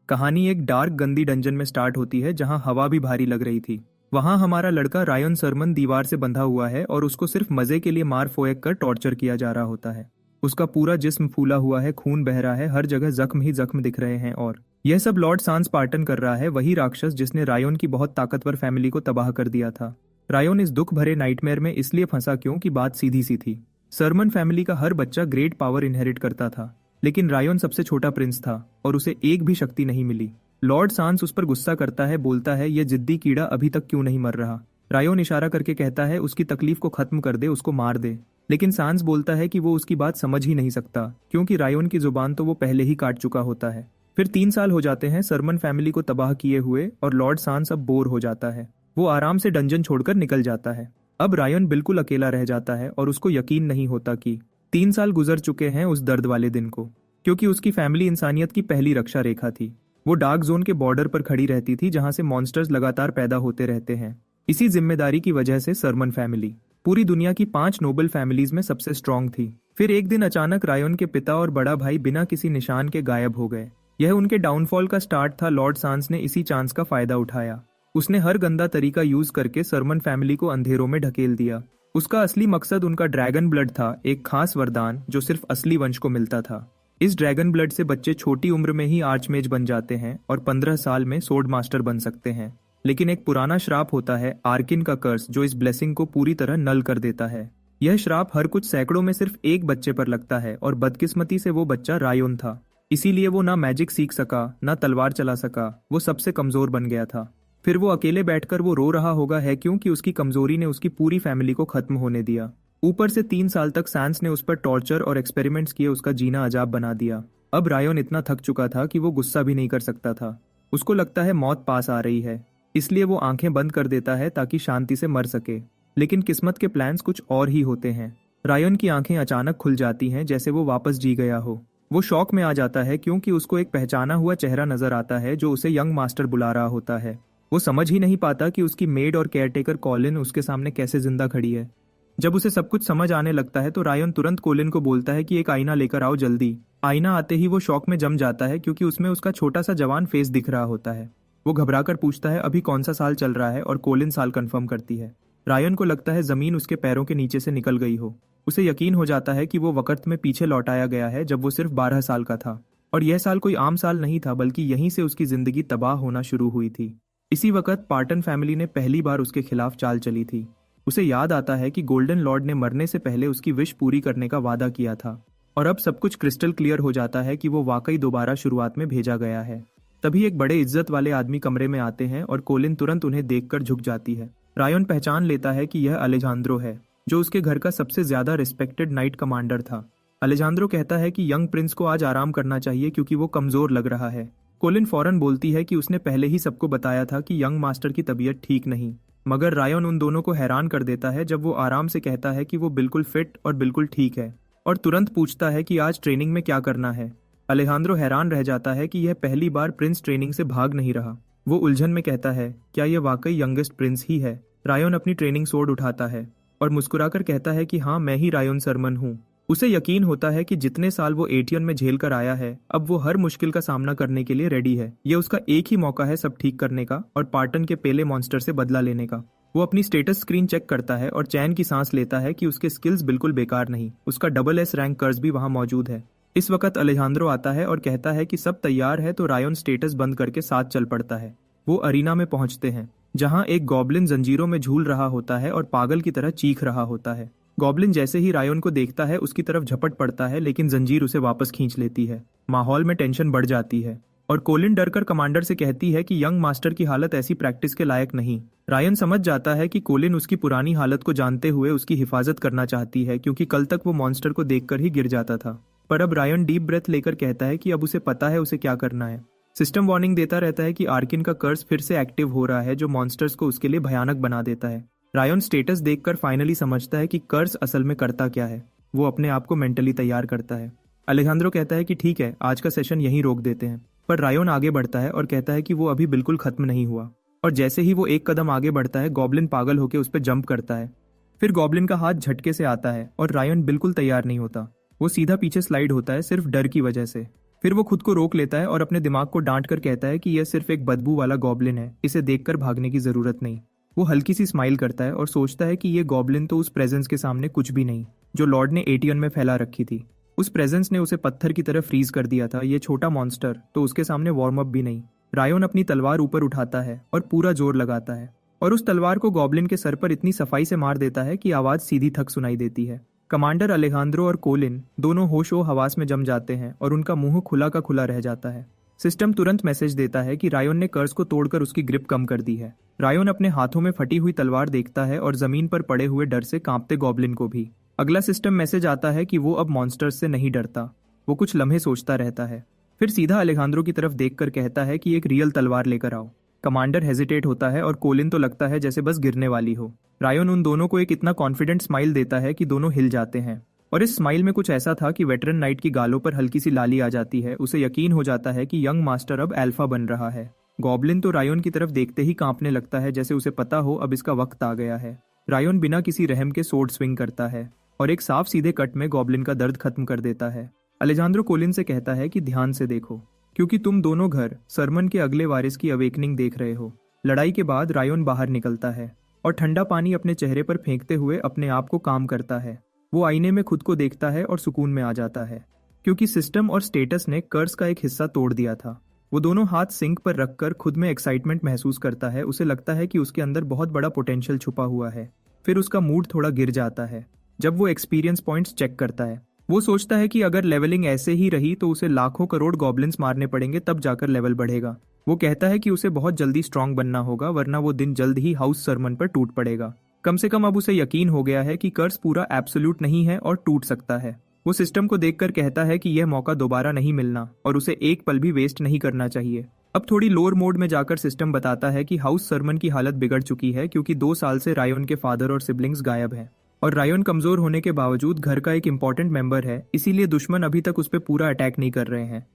कहानी एक डार्क गंदी डंजन में स्टार्ट होती है जहां हवा भी भारी लग रही थी। वहां हमारा लड़का रायन सरमन दीवार से बंधा हुआ है और उसको सिर्फ मजे के लिए मार फोएक कर टॉर्चर किया जा रहा होता है। उसका पूरा जिस्म फूला हुआ है, खून बह रहा है, हर जगह जख्म ही जख्म दिख रहे हैं। और यह सब लॉर्ड सांस पार्टन कर रहा है, वही राक्षस जिसने रायोन की बहुत ताकतवर फैमिली को तबाह कर दिया था। रायोन इस दुख भरे नाइटमेयर में इसलिए फंसा क्योंकि बात सीधी सी थी। सरमन फैमिली का हर बच्चा ग्रेट पावर इनहेरिट करता था, लेकिन रायोन सबसे छोटा प्रिंस था और उसे एक भी शक्ति नहीं मिली। लॉर्ड सांस उस पर गुस्सा करता है, बोलता है यह जिद्दी कीड़ा अभी तक क्यों नहीं मर रहा। रायोन इशारा करके कहता है उसकी तकलीफ को खत्म कर दे, उसको मार दे। लेकिन सांस बोलता है कि वो उसकी बात समझ ही नहीं सकता क्योंकि रायोन की जुबान तो वो पहले ही काट चुका होता है। फिर 3 साल हो जाते हैं सरमन फैमिली को तबाह किए हुए और लॉर्ड सांस अब बोर हो जाता है। वो आराम से डंजन छोड़कर निकल जाता है। अब रायोन बिल्कुल अकेला रह जाता है और उसको यकीन नहीं होता कि 3 साल गुजर चुके हैं उस दर्द वाले दिन को, क्योंकि उसकी फैमिली इंसानियत की पहली रक्षा रेखा थी। वो डार्क जोन के बॉर्डर पर खड़ी रहती थी जहां से मॉन्स्टर्स लगातार पैदा होते रहते हैं। इसी जिम्मेदारी की वजह से सरमन फैमिली पूरी दुनिया की 5 नोबल फैमिलीज में सबसे स्ट्रांग थी। फिर एक दिन अचानक रायोन के पिता और बड़ा भाई बिना किसी निशान के गायब हो गए। यह उनके डाउनफॉल का स्टार्ट था। लॉर्ड सांस ने इसी चांस का फायदा उठाया। उसने हर गंदा तरीका यूज करके सरमन फैमिली को अंधेरों में ढकेल दिया। उसका असली मकसद उनका ड्रैगन ब्लड था, एक खास वरदान जो सिर्फ असली वंश को मिलता था। इस ड्रैगन ब्लड से बच्चे छोटी उम्र में ही आर्चमेज बन जाते हैं और 15 साल में सोर्ड मास्टर बन सकते हैं। लेकिन एक पुराना श्राप होता है, आर्किन का कर्स, जो इस ब्लेसिंग को पूरी तरह नल कर देता है। यह श्राप हर कुछ सैकड़ों में सिर्फ एक बच्चे पर लगता है और बदकिस्मती से वो बच्चा रायोन था। इसीलिए वो ना मैजिक सीख सका, ना तलवार चला सका। वो सबसे कमजोर बन गया था। फिर वो अकेले बैठकर वो रो रहा होगा है क्योंकि उसकी कमजोरी ने उसकी पूरी फैमिली को खत्म होने दिया। ऊपर से 3 साल तक सांस ने उस पर टॉर्चर और एक्सपेरिमेंट्स किए उसका जीना अजाब बना दिया। अब रायोन इतना थक चुका था कि वो गुस्सा भी नहीं कर सकता था। उसको लगता है मौत पास आ रही है, इसलिए वो आंखें बंद कर देता है ताकि शांति से मर सके। लेकिन किस्मत के प्लान्स कुछ और ही होते हैं। रायोन की आंखें अचानक खुल जाती हैं जैसे वो वापस जी गया हो। वो शॉक में आ जाता है क्योंकि उसको एक पहचाना हुआ चेहरा नजर आता है जो उसे यंग मास्टर बुला रहा होता है। वो समझ ही नहीं पाता कि उसकी मेड और केयरटेकर कॉलिन उसके सामने कैसे जिंदा खड़ी है। जब उसे सब कुछ समझ आने लगता है तो रायन तुरंत कॉलिन को बोलता है कि एक आईना लेकर आओ जल्दी। आईना आते ही वो शॉक में जम जाता है क्योंकि उसमें उसका छोटा सा जवान फेस दिख रहा होता है। वो घबराकर पूछता है अभी कौन सा साल चल रहा है और कॉलिन साल कंफर्म करती है। रायन को लगता है जमीन उसके पैरों के नीचे से निकल गई हो। उसे यकीन हो जाता है कि वो वक्त में पीछे लौटाया गया है जब वो सिर्फ 12 साल का था और यह साल कोई आम साल नहीं था बल्कि यहीं से उसकी जिंदगी तबाह होना शुरू हुई थी। इसी वक्त पार्टन फैमिली ने पहली बार उसके खिलाफ चाल चली थी। उसे याद आता है कि गोल्डन लॉर्ड ने मरने से पहले उसकी विश पूरी करने का वादा किया था और अब सब कुछ क्रिस्टल क्लियर हो जाता है कि वो वाकई दोबारा शुरुआत में भेजा गया है। तभी एक बड़े इज्जत वाले आदमी कमरे में आते हैं और कॉलिन तुरंत उन्हें देखकर झुक जाती है। रायन पहचान लेता है कि यह अलेजांद्रो है जो उसके घर का सबसे ज्यादा रिस्पेक्टेड नाइट कमांडर था। अलेजांद्रो कहता है कि यंग प्रिंस को आज आराम करना चाहिए क्योंकि वो कमजोर लग रहा है। कॉलिन फौरन बोलती है कि उसने पहले ही सबको बताया था कि यंग मास्टर की तबीयत ठीक नहीं, मगर रायन उन दोनों को हैरान कर देता है जब वो आराम से कहता है कि वो बिल्कुल फिट और बिल्कुल ठीक है और तुरंत पूछता है कि आज ट्रेनिंग में क्या करना है। अलेजांद्रो हैरान रह जाता है कि यह पहली बार प्रिंस ट्रेनिंग से भाग नहीं रहा। वो उलझन में कहता है क्या यह वाकई यंगेस्ट प्रिंस ही है। रायन अपनी ट्रेनिंग सोर्ड उठाता है और मुस्कुराकर कहता है कि हाँ, मैं ही रायन सरमन हूँ। उसे यकीन होता है कि जितने साल वो एटियन में झेल कर आया है अब वो हर मुश्किल का सामना करने के लिए रेडी है। ये उसका एक ही मौका है सब ठीक करने का और पार्टन के पेले मॉन्स्टर से बदला लेने का। वो अपनी स्टेटस स्क्रीन चेक करता है और चैन की सांस लेता है कि उसके स्किल्स बिल्कुल बेकार नहीं, उसका SS रैंक कर्स भी वहां मौजूद है। इस वक्त अलेजांद्रो आता है और कहता है कि सब तैयार है तो रायन स्टेटस बंद करके साथ चल पड़ता है। वो अरीना में पहुंचते हैं जहां एक गॉब्लिन जंजीरों में झूल रहा होता है और पागल की तरह चीख रहा होता है। गॉब्लिन जैसे ही रायन को देखता है उसकी तरफ झपट पड़ता है लेकिन जंजीर उसे वापस खींच लेती है। माहौल में टेंशन बढ़ जाती है और कॉलिन डरकर कमांडर से कहती है कि यंग मास्टर की हालत ऐसी प्रैक्टिस के लायक नहीं। रायन समझ जाता है कि कॉलिन उसकी पुरानी हालत को जानते हुए उसकी हिफाजत करना चाहती है क्योंकि कल तक वो मॉन्स्टर को देखकर ही गिर जाता था। पर अब रायन डीप ब्रेथ लेकर कहता है कि अब उसे पता है उसे क्या करना है। सिस्टम वार्निंग देता रहता है कि आर्किन का कर्स फिर से एक्टिव हो रहा है जो मॉन्स्टर्स को उसके लिए भयानक बना देता है। रायन स्टेटस देखकर फाइनली समझता है कि कर्स असल में करता क्या है। वो अपने आप को मेंटली तैयार करता है। अलेजांद्रो कहता है कि ठीक है, आज का सेशन यहीं रोक देते हैं, पर रायन आगे बढ़ता है और कहता है कि वो अभी बिल्कुल खत्म नहीं हुआ। और जैसे ही वो एक कदम आगे बढ़ता है गॉब्लिन पागल होकर उस पर जंप करता है। फिर गॉब्लिन का हाथ झटके से आता है और रायन बिल्कुल तैयार नहीं होता। वो सीधा पीछे स्लाइड होता है सिर्फ डर की वजह से। फिर वो खुद को रोक लेता है और अपने दिमाग को डांट कर कहता है कि यह सिर्फ एक बदबू वाला गॉब्लिन है, इसे देखकर भागने की जरूरत नहीं। वो हल्की सी स्माइल करता है और सोचता है कि ये गॉब्लिन तो उस प्रेजेंस के सामने कुछ भी नहीं जो लॉर्ड ने एटीएन में फैला रखी थी। उस प्रेजेंस ने उसे पत्थर की तरह फ्रीज कर दिया था। ये छोटा मॉन्स्टर तो उसके सामने वार्म अप भी नहीं। रायोन अपनी तलवार ऊपर उठाता है और पूरा जोर लगाता है और उस तलवार को गॉब्लिन के सर पर इतनी सफाई से मार देता है कि आवाज सीधी थक सुनाई देती है। कमांडर अलेजांद्रो और कोलिन दोनों होशो हवास में जम जाते हैं और उनका मुंह खुला का खुला रह जाता है। सिस्टम तुरंत मैसेज देता है कि रायोन ने कर्स को तोड़कर उसकी ग्रिप कम कर दी है। रायोन अपने हाथों में फटी हुई तलवार देखता है और जमीन पर पड़े हुए डर से कांपते गॉब्लिन को भी। अगला सिस्टम मैसेज आता है कि वो अब मॉन्स्टर्स से नहीं डरता। वो कुछ लम्हे सोचता रहता है, फिर सीधा अलेजांद्रो की तरफ देखकर कहता है कि एक रियल तलवार लेकर आओ। कमांडर हेजिटेट होता है और कोलिन तो लगता है जैसे बस गिरने वाली हो। रायोन उन दोनों को एक इतना कॉन्फिडेंट स्माइल देता है कि दोनों हिल जाते हैं और इस स्माइल में कुछ ऐसा था कि वेटरन नाइट की गालों पर हल्की सी लाली आ जाती है। उसे यकीन हो जाता है कि यंग मास्टर अब अल्फा बन रहा है। गॉब्लिन तो रायोन की तरफ देखते ही कांपने लगता है, जैसे उसे पता हो अब इसका वक्त आ गया है। रायोन बिना किसी रहम के सोर्ड स्विंग करता है और एक साफ सीधे कट में गॉब्लिन का दर्द खत्म कर देता है। अलेजांद्रो कोलिन से कहता है कि ध्यान से देखो, क्योंकि तुम दोनों घर सरमन के अगले वारिस की अवेकनिंग देख रहे हो। लड़ाई के बाद रायोन बाहर निकलता है और ठंडा पानी अपने चेहरे पर फेंकते हुए अपने आप को काम करता है। वो आईने में खुद को देखता है और सुकून में आ जाता है, क्योंकि सिस्टम और स्टेटस ने कर्स का एक हिस्सा तोड़ दिया था। वो दोनों हाथ सिंक पर रखकर खुद में एक्साइटमेंट महसूस करता है। उसे लगता है कि उसके अंदर बहुत बड़ा पोटेंशियल छुपा हुआ है। फिर उसका मूड थोड़ा गिर जाता है जब वो एक्सपीरियंस पॉइंट्स चेक करता है। वो सोचता है कि अगर लेवलिंग ऐसे ही रही तो उसे लाखों करोड़ गॉब्लिन्स मारने पड़ेंगे, तब जाकर लेवल बढ़ेगा। वो कहता है कि उसे बहुत जल्दी स्ट्रांग बनना होगा, वरना वो दिन जल्द ही हाउस सरमन पर टूट पड़ेगा। कम से कम अब उसे यकीन हो गया है कि कर्स पूरा एब्सोल्यूट नहीं है और टूट सकता है। वो सिस्टम को देखकर कहता है कि यह मौका दोबारा नहीं मिलना और उसे एक पल भी वेस्ट नहीं करना चाहिए। अब थोड़ी लोअर मोड में जाकर सिस्टम बताता है कि हाउस सरमन की हालत बिगड़ चुकी है, क्योंकि 2 साल से रायोन के फादर और सिबलिंग्स गायब हैं और रायोन कमजोर होने के बावजूद घर का एक इंपॉर्टेंट मेंबर है, इसीलिए दुश्मन अभी तक उस पर पूरा अटैक नहीं कर रहे हैं।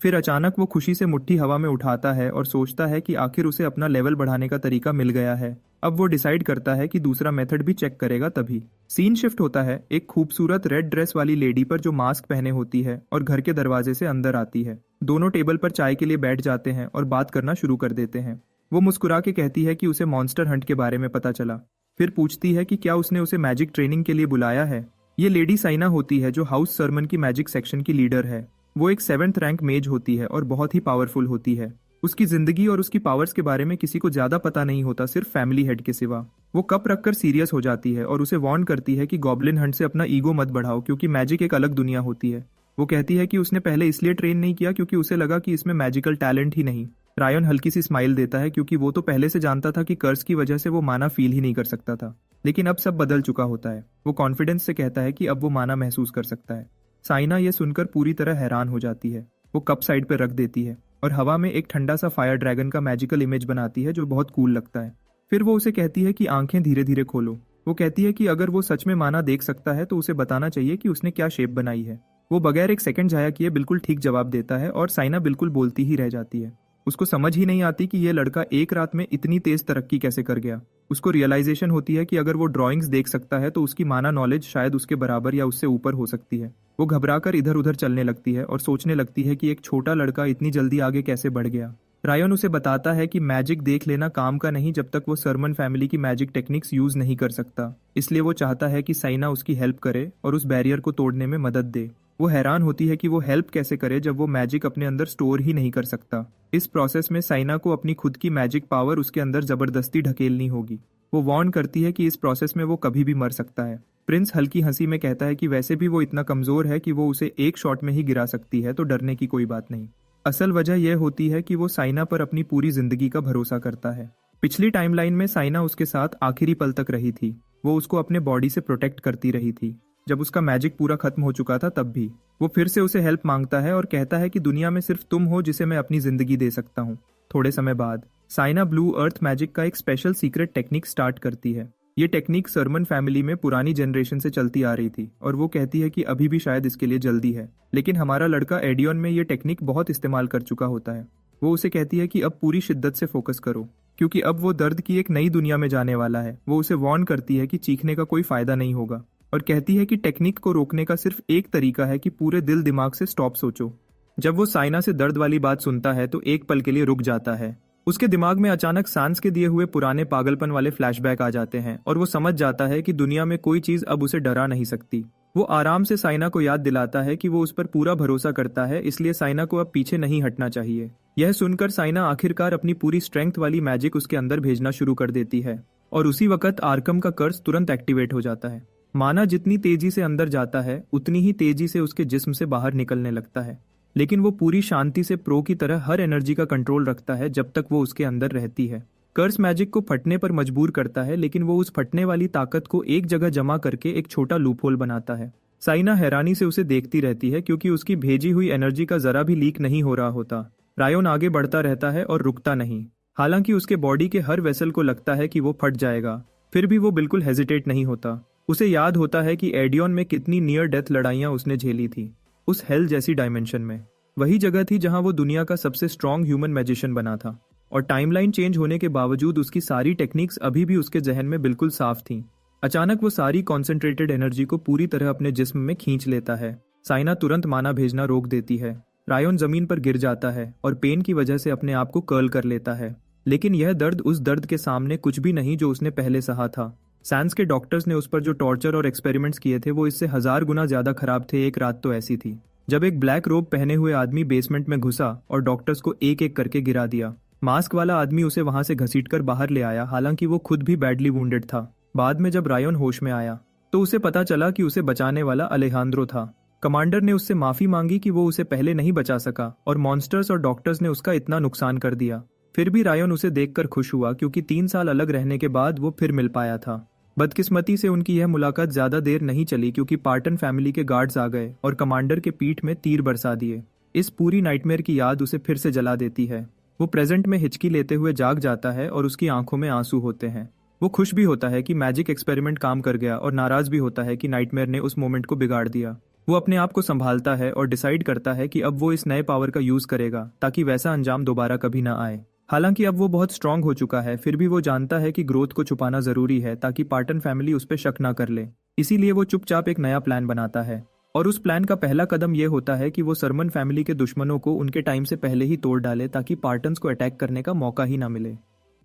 फिर अचानक वो खुशी से मुट्ठी हवा में उठाता है और सोचता है कि आखिर उसे अपना लेवल बढ़ाने का तरीका मिल गया है। अब वो डिसाइड करता है कि दूसरा मेथड भी चेक करेगा। तभी सीन शिफ्ट होता है एक खूबसूरत रेड ड्रेस वाली लेडी पर, जो मास्क पहने होती है और घर के दरवाजे से अंदर आती है। दोनों टेबल पर चाय के लिए बैठ जाते हैं और बात करना शुरू कर देते हैं। वो मुस्कुरा के कहती है कि उसे मॉन्स्टर हंट के बारे में पता चला। फिर पूछती है कि क्या उसने उसे मैजिक ट्रेनिंग के लिए बुलाया है। ये लेडी साइना होती है, जो हाउस सरमन की मैजिक सेक्शन की लीडर है। वो एक 7th रैंक मेज होती है और बहुत ही पावरफुल होती है। उसकी जिंदगी और उसकी पावर्स के बारे में किसी को ज्यादा पता नहीं होता, सिर्फ फैमिली हेड के सिवा। वो कप रखकर सीरियस हो जाती है और उसे वार्न करती है कि गॉब्लिन हंट से अपना ईगो मत बढ़ाओ, क्योंकि मैजिक एक अलग दुनिया होती है। वो कहती है कि उसने पहले इसलिए ट्रेन नहीं किया क्योंकि उसे लगा कि इसमें मैजिकल टैलेंट ही नहीं। रायन हल्की सी स्माइल देता है, क्योंकि वो तो पहले से जानता था कि कर्स की वजह से वो माना फील ही नहीं कर सकता था। लेकिन अब सब बदल चुका होता है। वो कॉन्फिडेंस से कहता है कि अब वो माना महसूस कर सकता है। साइना ये सुनकर पूरी तरह हैरान हो जाती है। वो कप साइड पर रख देती है और हवा में एक ठंडा सा फायर ड्रैगन का मैजिकल इमेज बनाती है, जो बहुत कूल लगता है। फिर वो उसे कहती है कि आंखें धीरे धीरे खोलो। वो कहती है कि अगर वो सच में माना देख सकता है तो उसे बताना चाहिए कि उसने क्या शेप बनाई है। वो बगैर एक सेकंड जाया किए बिल्कुल ठीक जवाब देता है और साइना बिल्कुल बोलती ही रह जाती है। उसको समझ ही नहीं आती कि ये लड़का एक रात में इतनी तेज तरक्की कैसे कर गया। उसको रियलाइजेशन होती है कि अगर वो ड्राइंग्स देख सकता है तो उसकी माना नॉलेज शायद उसके बराबर या उससे ऊपर हो सकती है। वो घबराकर इधर उधर चलने लगती है और सोचने लगती है कि एक छोटा लड़का इतनी जल्दी आगे कैसे बढ़ गया। रायन उसे बताता है कि मैजिक देख लेना काम का नहीं जब तक वो सरमन फैमिली की मैजिक टेक्निक्स यूज नहीं कर सकता। इसलिए वो चाहता है कि साइना उसकी हेल्प करे और उस बैरियर को तोड़ने में मदद दे। वो हैरान होती है कि वो हेल्प कैसे करे जब वो मैजिक अपने अंदर स्टोर ही नहीं कर सकता। इस प्रोसेस में साइना को अपनी खुद की मैजिक पावर उसके अंदर जबरदस्ती ढकेलनी होगी। वो वार्न करती है कि इस प्रोसेस में वो कभी भी मर सकता है। प्रिंस हल्की हंसी में कहता है कि वैसे भी वो इतना कमजोर है कि वो उसे एक शॉट में ही गिरा सकती है, तो डरने की कोई बात नहीं। असल वजह यह होती है कि वो साइना पर अपनी पूरी जिंदगी का भरोसा करता है। पिछली टाइमलाइन में साइना उसके साथ आखिरी पल तक रही थी। वो उसको अपने बॉडी से प्रोटेक्ट करती रही थी। जब उसका मैजिक पूरा खत्म हो चुका था तब भी वो फिर से उसे हेल्प मांगता है और कहता है कि दुनिया में सिर्फ तुम हो जिसे मैं अपनी जिंदगी दे सकता हूँ। थोड़े समय बाद साइना ब्लू अर्थ मैजिक का एक स्पेशल सीक्रेट टेक्निक स्टार्ट करती है। ये टेक्निक सरमन फैमिली में पुरानी जनरेशन से चलती आ रही थी और वो कहती है कि अभी भी शायद इसके लिए जल्दी है, लेकिन हमारा लड़का एडियन में ये टेक्निक बहुत इस्तेमाल कर चुका होता है। वो उसे कहती है कि अब पूरी शिद्दत से फोकस करो, क्योंकि अब वो दर्द की एक नई दुनिया में जाने वाला है। वो उसे वार्न करती है कि चीखने का कोई फायदा नहीं होगा और कहती है कि टेक्निक को रोकने का सिर्फ एक तरीका है कि पूरे दिल दिमाग से स्टॉप सोचो। जब वो साइना से दर्द वाली बात सुनता है तो एक पल के लिए रुक जाता है। उसके दिमाग में अचानक सांस के दिए हुए पुराने पागलपन वाले फ्लैशबैक आ जाते हैं और वो समझ जाता है कि दुनिया में कोई चीज अब उसे डरा नहीं सकती। वो आराम से साइना को याद दिलाता है कि वो उस पर पूरा भरोसा करता है, इसलिए साइना को अब पीछे नहीं हटना चाहिए। यह सुनकर साइना आखिरकार अपनी पूरी स्ट्रेंथ वाली मैजिक उसके अंदर भेजना शुरू कर देती है और उसी वक्त आर्कम का कर्स तुरंत एक्टिवेट हो जाता है। माना जितनी तेजी से अंदर जाता है उतनी ही तेजी से उसके जिस्म से बाहर निकलने लगता है, लेकिन वो पूरी शांति से प्रो की तरह हर एनर्जी का कंट्रोल रखता है जब तक वो उसके अंदर रहती है। कर्स मैजिक को फटने पर मजबूर करता है, लेकिन वो उस फटने वाली ताकत को एक जगह जमा करके एक छोटा लूपहोल बनाता है। साइना हैरानी से उसे देखती रहती है क्योंकि उसकी भेजी हुई एनर्जी का जरा भी लीक नहीं हो रहा होता। रायोन आगे बढ़ता रहता है और रुकता नहीं। हालांकि उसके बॉडी के हर वेसल को लगता है कि वो फट जाएगा, फिर भी वो बिल्कुल हेजिटेट नहीं होता। उसे याद होता है कि एडियन में कितनी नियर डेथ लड़ाइयां उसने झेली थी। उस हेल जैसी डायमेंशन में वही जगह थी जहां वो दुनिया का सबसे स्ट्रॉन्ग ह्यूमन मैजिशियन बना था, और टाइमलाइन चेंज होने के बावजूद उसकी सारी टेक्निक्स अभी भी उसके जहन में बिल्कुल साफ थीं। अचानक वो सारी कॉन्सेंट्रेटेड एनर्जी को पूरी तरह अपने जिस्म में खींच लेता है। साइना तुरंत माना भेजना रोक देती है। रायोन जमीन पर गिर जाता है और पेन की वजह से अपने आप को कर्ल कर लेता है, लेकिन यह दर्द उस दर्द के सामने कुछ भी नहीं जो उसने पहले सहा था। सैंस के डॉक्टर्स ने उस पर जो टॉर्चर और एक्सपेरिमेंट्स किए थे वो इससे 1000 गुना ज्यादा खराब थे। एक रात तो ऐसी थी जब एक ब्लैक रोब पहने हुए आदमी बेसमेंट में घुसा और डॉक्टर्स को एक एक करके गिरा दिया। मास्क वाला आदमी उसे वहां से घसीटकर बाहर ले आया, हालांकि वो खुद भी बैडली वुंडेड था। बाद में जब रायोन होश में आया तो उसे पता चला कि उसे बचाने वाला अलेहांद्रो था। कमांडर ने उससे माफी मांगी कि वो उसे पहले नहीं बचा सका और मॉन्स्टर्स और डॉक्टर्स ने उसका इतना नुकसान कर दिया। फिर भी रायोन उसे देखकर खुश हुआ क्योंकि 3 साल अलग रहने के बाद वो फिर मिल पाया था। बदकिस्मती से उनकी यह मुलाकात ज्यादा देर नहीं चली क्योंकि पार्टन फैमिली के गार्ड्स आ गए और कमांडर के पीठ में तीर बरसा दिए। इस पूरी नाइटमेयर की याद उसे फिर से जला देती है। वो प्रेजेंट में हिचकी लेते हुए जाग जाता है और उसकी आंखों में आंसू होते हैं। वो खुश भी होता है कि मैजिक एक्सपेरिमेंट काम कर गया और नाराज भी होता है कि नाइटमेयर ने उस मोमेंट को बिगाड़ दिया। वो अपने आप को संभालता है और डिसाइड करता है कि अब वो इस नए पावर का यूज करेगा ताकि वैसा अंजाम दोबारा कभी ना आए। हालांकि अब वो बहुत स्ट्रांग हो चुका है, फिर भी वो जानता है कि ग्रोथ को छुपाना जरूरी है ताकि पार्टन फैमिली उस पर शक ना कर ले। इसीलिए वो चुपचाप एक नया प्लान बनाता है और उस प्लान का पहला कदम ये होता है कि वो सरमन फैमिली के दुश्मनों को उनके टाइम से पहले ही तोड़ डाले ताकि पार्टन्स को अटैक करने का मौका ही ना मिले।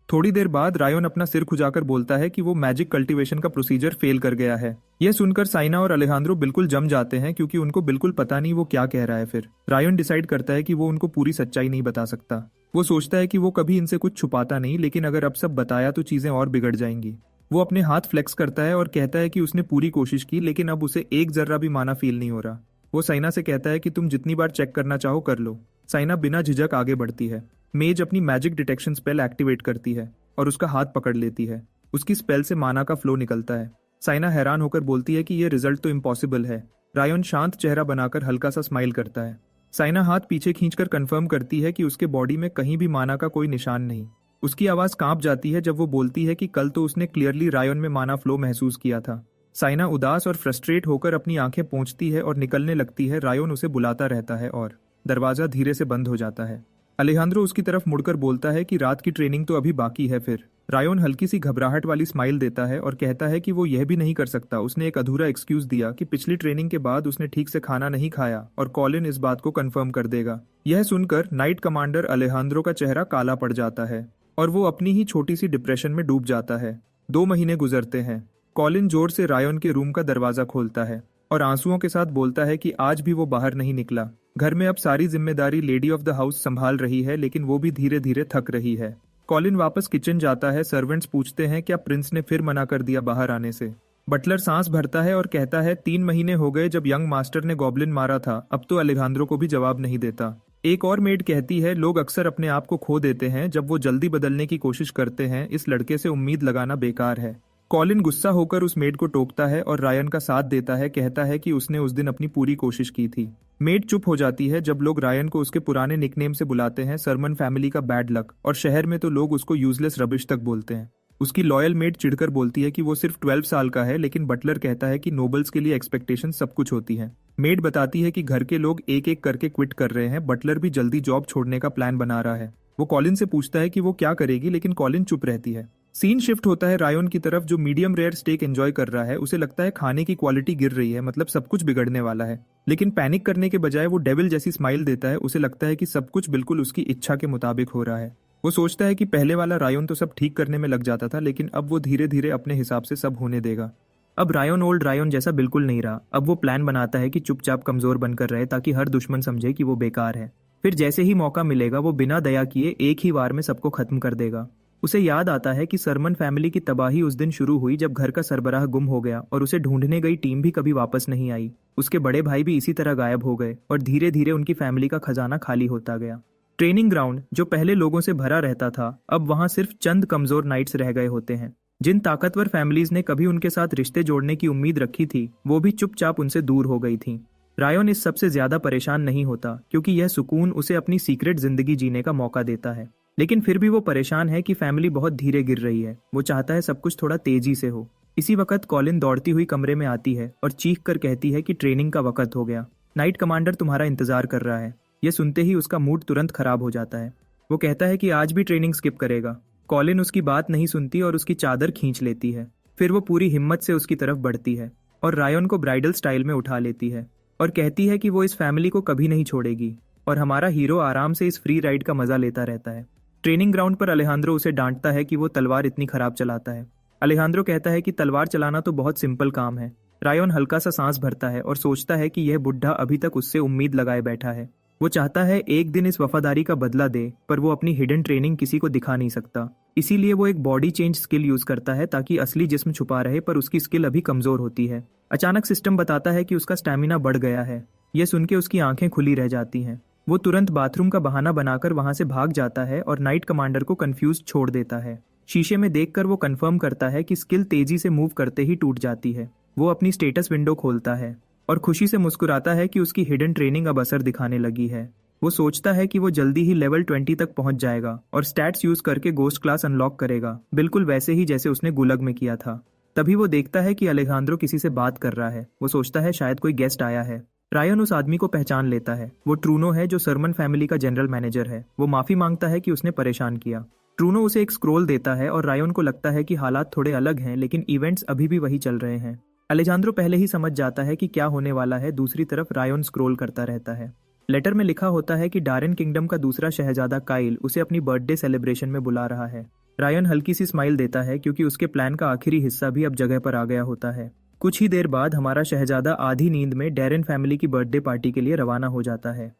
थोड़ी देर बाद रायोन अपना सिर खुजाकर बोलता है कि वो मैजिक कल्टीवेशन का प्रोसीजर फेल कर गया है। यह सुनकर साइना और अलेहांद्रो बिल्कुल जम जाते हैं क्योंकि उनको बिल्कुल पता नहीं वो क्या कह रहा है। फिर रायोन डिसाइड करता है कि वो उनको पूरी सच्चाई नहीं बता सकता। वो सोचता है कि वो कभी इनसे कुछ छुपाता नहीं, लेकिन अगर अब सब बताया तो चीजें और बिगड़ जाएंगी। वो अपने हाथ फ्लेक्स करता है और कहता है कि उसने पूरी कोशिश की, लेकिन अब उसे एक जर्रा भी माना फील नहीं हो रहा। वो साइना से कहता है कि तुम जितनी बार चेक करना चाहो कर लो। साइना बिना झिझक आगे बढ़ती है। मेज अपनी मैजिक डिटेक्शन स्पेल एक्टिवेट करती है और उसका हाथ पकड़ लेती है। उसकी स्पेल से माना का फ्लो निकलता है। साइना हैरान होकर बोलती है कि यह रिजल्ट तो इम्पॉसिबल है। रायोन शांत चेहरा बनाकर हल्का सा स्माइल करता है। साइना हाथ पीछे खींचकर कंफर्म करती है कि उसके बॉडी में कहीं भी माना का कोई निशान नहीं। उसकी आवाज कांप जाती है जब वो बोलती है कि कल तो उसने क्लियरली रायोन में माना फ्लो महसूस किया था। साइना उदास और फ्रस्ट्रेट होकर अपनी आंखें पोंछती है और निकलने लगती है। रायोन उसे बुलाता रहता है और दरवाजा धीरे से बंद हो जाता है। अलेहांद्रो उसकी तरफ मुड़कर बोलता है कि रात की ट्रेनिंग तो अभी बाकी है। फिर रायोन हल्की सी घबराहट वाली स्माइल देता है और कहता है कि वो यह भी नहीं कर सकता। उसने एक अधूरा एक्सक्यूज दिया कि पिछली ट्रेनिंग के बाद उसने ठीक से खाना नहीं खाया और कॉलिन इस बात को कंफर्म कर देगा। यह सुनकर नाइट कमांडर अलेहांद्रो का चेहरा काला पड़ जाता है और वो अपनी ही छोटी सी डिप्रेशन में डूब जाता है। 2 महीने गुजरते हैं। कॉलिन जोर से रायोन के रूम का दरवाजा खोलता है और आंसुओं के साथ बोलता है कि आज भी वो बाहर नहीं निकला। घर में अब सारी जिम्मेदारी लेडी ऑफ द हाउस संभाल रही है, लेकिन वो भी धीरे धीरे थक रही है। कॉलिन वापस किचन जाता है। सर्वेंट्स पूछते हैं क्या प्रिंस ने फिर मना कर दिया बाहर आने से। बटलर सांस भरता है और कहता है 3 महीने हो गए जब यंग मास्टर ने गॉब्लिन मारा था, अब तो अलेहांद्रो को भी जवाब नहीं देता। एक और मेड कहती है लोग अक्सर अपने आप को खो देते हैं जब वो जल्दी बदलने की कोशिश करते हैं। इस लड़के से उम्मीद लगाना बेकार है। कॉलिन गुस्सा होकर उस मेड को टोकता है और रायन का साथ देता है। कहता है कि उसने उस दिन अपनी पूरी कोशिश की थी। मेड चुप हो जाती है जब लोग रायन को उसके पुराने निकनेम से बुलाते हैं, सरमन फैमिली का बैड लक, और शहर में तो लोग उसको यूजलेस रबिश तक बोलते हैं। उसकी लॉयल मेड चिढ़कर बोलती है कि वो सिर्फ 12 साल का है, लेकिन बटलर कहता है कि नोबल्स के लिए एक्सपेक्टेशन सब कुछ होती है। मेड बताती है कि घर के लोग एक एक करके क्विट कर रहे हैं। बटलर भी जल्दी जॉब छोड़ने का प्लान बना रहा है। वो कॉलिन से पूछता है कि वो क्या करेगी, लेकिन कॉलिन चुप रहती है। सीन शिफ्ट होता है रायन की तरफ, जो मीडियम रेयर स्टेक एंजॉय कर रहा है। उसे लगता है खाने की क्वालिटी गिर रही है, मतलब सब कुछ बिगड़ने वाला है। लेकिन पैनिक करने के बजाय वो डेविल जैसी स्माइल देता है। उसे लगता है कि सब कुछ बिल्कुल उसकी इच्छा के मुताबिक हो रहा है। वो सोचता है कि पहले वाला रायन तो सब ठीक करने में लग जाता था, लेकिन अब वो धीरे धीरे अपने हिसाब से सब होने देगा। अब रायन ओल्ड रायन जैसा बिल्कुल नहीं रहा। अब वो प्लान बनाता है कि चुपचाप कमजोर बनकर रहे ताकि हर दुश्मन समझे कि वो बेकार है। फिर जैसे ही मौका मिलेगा वो बिना दया किए एक ही वार में सबको खत्म कर देगा। उसे याद आता है कि सरमन फैमिली की तबाही उस दिन शुरू हुई जब घर का सरबराह गुम हो गया और उसे ढूंढने गई टीम भी कभी वापस नहीं आई। उसके बड़े भाई भी इसी तरह गायब हो गए और धीरे धीरे उनकी फैमिली का खजाना खाली होता गया। ट्रेनिंग ग्राउंड जो पहले लोगों से भरा रहता था, अब वहां सिर्फ चंद कमजोर नाइट्स रह गए होते हैं। जिन ताकतवर फैमिलीज ने कभी उनके साथ रिश्ते जोड़ने की उम्मीद रखी थी, वो भी चुपचाप उनसे दूर हो गई थीं। रायन इस सबसे ज्यादा परेशान नहीं होता क्योंकि यह सुकून उसे अपनी सीक्रेट जिंदगी जीने का मौका देता है। लेकिन फिर भी वो परेशान है कि फैमिली बहुत धीरे गिर रही है। वो चाहता है सब कुछ थोड़ा तेजी से हो। इसी वक्त कॉलिन दौड़ती हुई कमरे में आती है और चीख कर कहती है कि ट्रेनिंग का वक्त हो गया, नाइट कमांडर तुम्हारा इंतजार कर रहा है। यह सुनते ही उसका मूड तुरंत खराब हो जाता है। वो कहता है कि आज भी ट्रेनिंग स्किप करेगा। कॉलिन उसकी बात नहीं सुनती और उसकी चादर खींच लेती है। फिर वो पूरी हिम्मत से उसकी तरफ बढ़ती है और रायन को ब्राइडल स्टाइल में उठा लेती है और कहती है कि वो इस फैमिली को कभी नहीं छोड़ेगी और हमारा हीरो आराम से इस फ्री राइड का मजा लेता रहता है। ट्रेनिंग ग्राउंड पर अलेहांद्रो उसे डांटता है कि वो तलवार इतनी खराब चलाता है। अलेहांद्रो कहता है कि तलवार चलाना तो बहुत सिंपल काम है। रायन हल्का सा सांस भरता है और सोचता है कि यह बुढ़ा अभी तक उससे उम्मीद लगाए बैठा है। वो चाहता है एक दिन इस वफादारी का बदला दे, पर वो अपनी हिडन ट्रेनिंग किसी को दिखा नहीं सकता। इसीलिए वो एक बॉडी चेंज स्किल यूज करता है ताकि असली जिस्म छुपा रहे, पर उसकी स्किल अभी कमजोर होती है। अचानक सिस्टम बताता है कि उसका स्टैमिना बढ़ गया है। यह सुन के उसकी आंखें खुली रह जाती हैं। वो तुरंत बाथरूम का बहाना बनाकर वहां से भाग जाता है और नाइट कमांडर को कंफ्यूज छोड़ देता है। शीशे में देखकर वो कंफर्म करता है कि स्किल तेजी से मूव करते ही टूट जाती है। वो अपनी स्टेटस विंडो खोलता है और खुशी से मुस्कुराता है कि उसकी हिडन ट्रेनिंग अब असर दिखाने लगी है। वो सोचता है कि वो जल्दी ही लेवल 20 तक पहुंच जाएगा और स्टैट्स यूज करके गोस्ट क्लास अनलॉक करेगा, बिल्कुल वैसे ही जैसे उसने गुलग में किया था। तभी वो देखता है कि अलेहांद्रो किसी से बात कर रहा है। वो सोचता है शायद कोई गेस्ट आया है। रायन उस आदमी को पहचान लेता है। वो ट्रूनो है जो सरमन फैमिली का जनरल मैनेजर है। वो माफी मांगता है कि उसने परेशान किया। ट्रूनो उसे एक स्क्रोल देता है और रायन को लगता है कि हालात थोड़े अलग हैं, लेकिन इवेंट्स अभी भी वही चल रहे हैं। अलेजांद्रो पहले ही समझ जाता है कि क्या होने वाला है। दूसरी तरफ रायन स्क्रोल करता रहता है। लेटर में लिखा होता है कि डारेन किंगडम का दूसरा शहजादा काइल उसे अपनी बर्थडे सेलिब्रेशन में बुला रहा है। रायन हल्की सी स्माइल देता है क्योंकि उसके प्लान का आखिरी हिस्सा भी अब जगह पर आ गया होता है। कुछ ही देर बाद हमारा शहजादा आधी नींद में डैरेन फैमिली की बर्थडे पार्टी के लिए रवाना हो जाता है।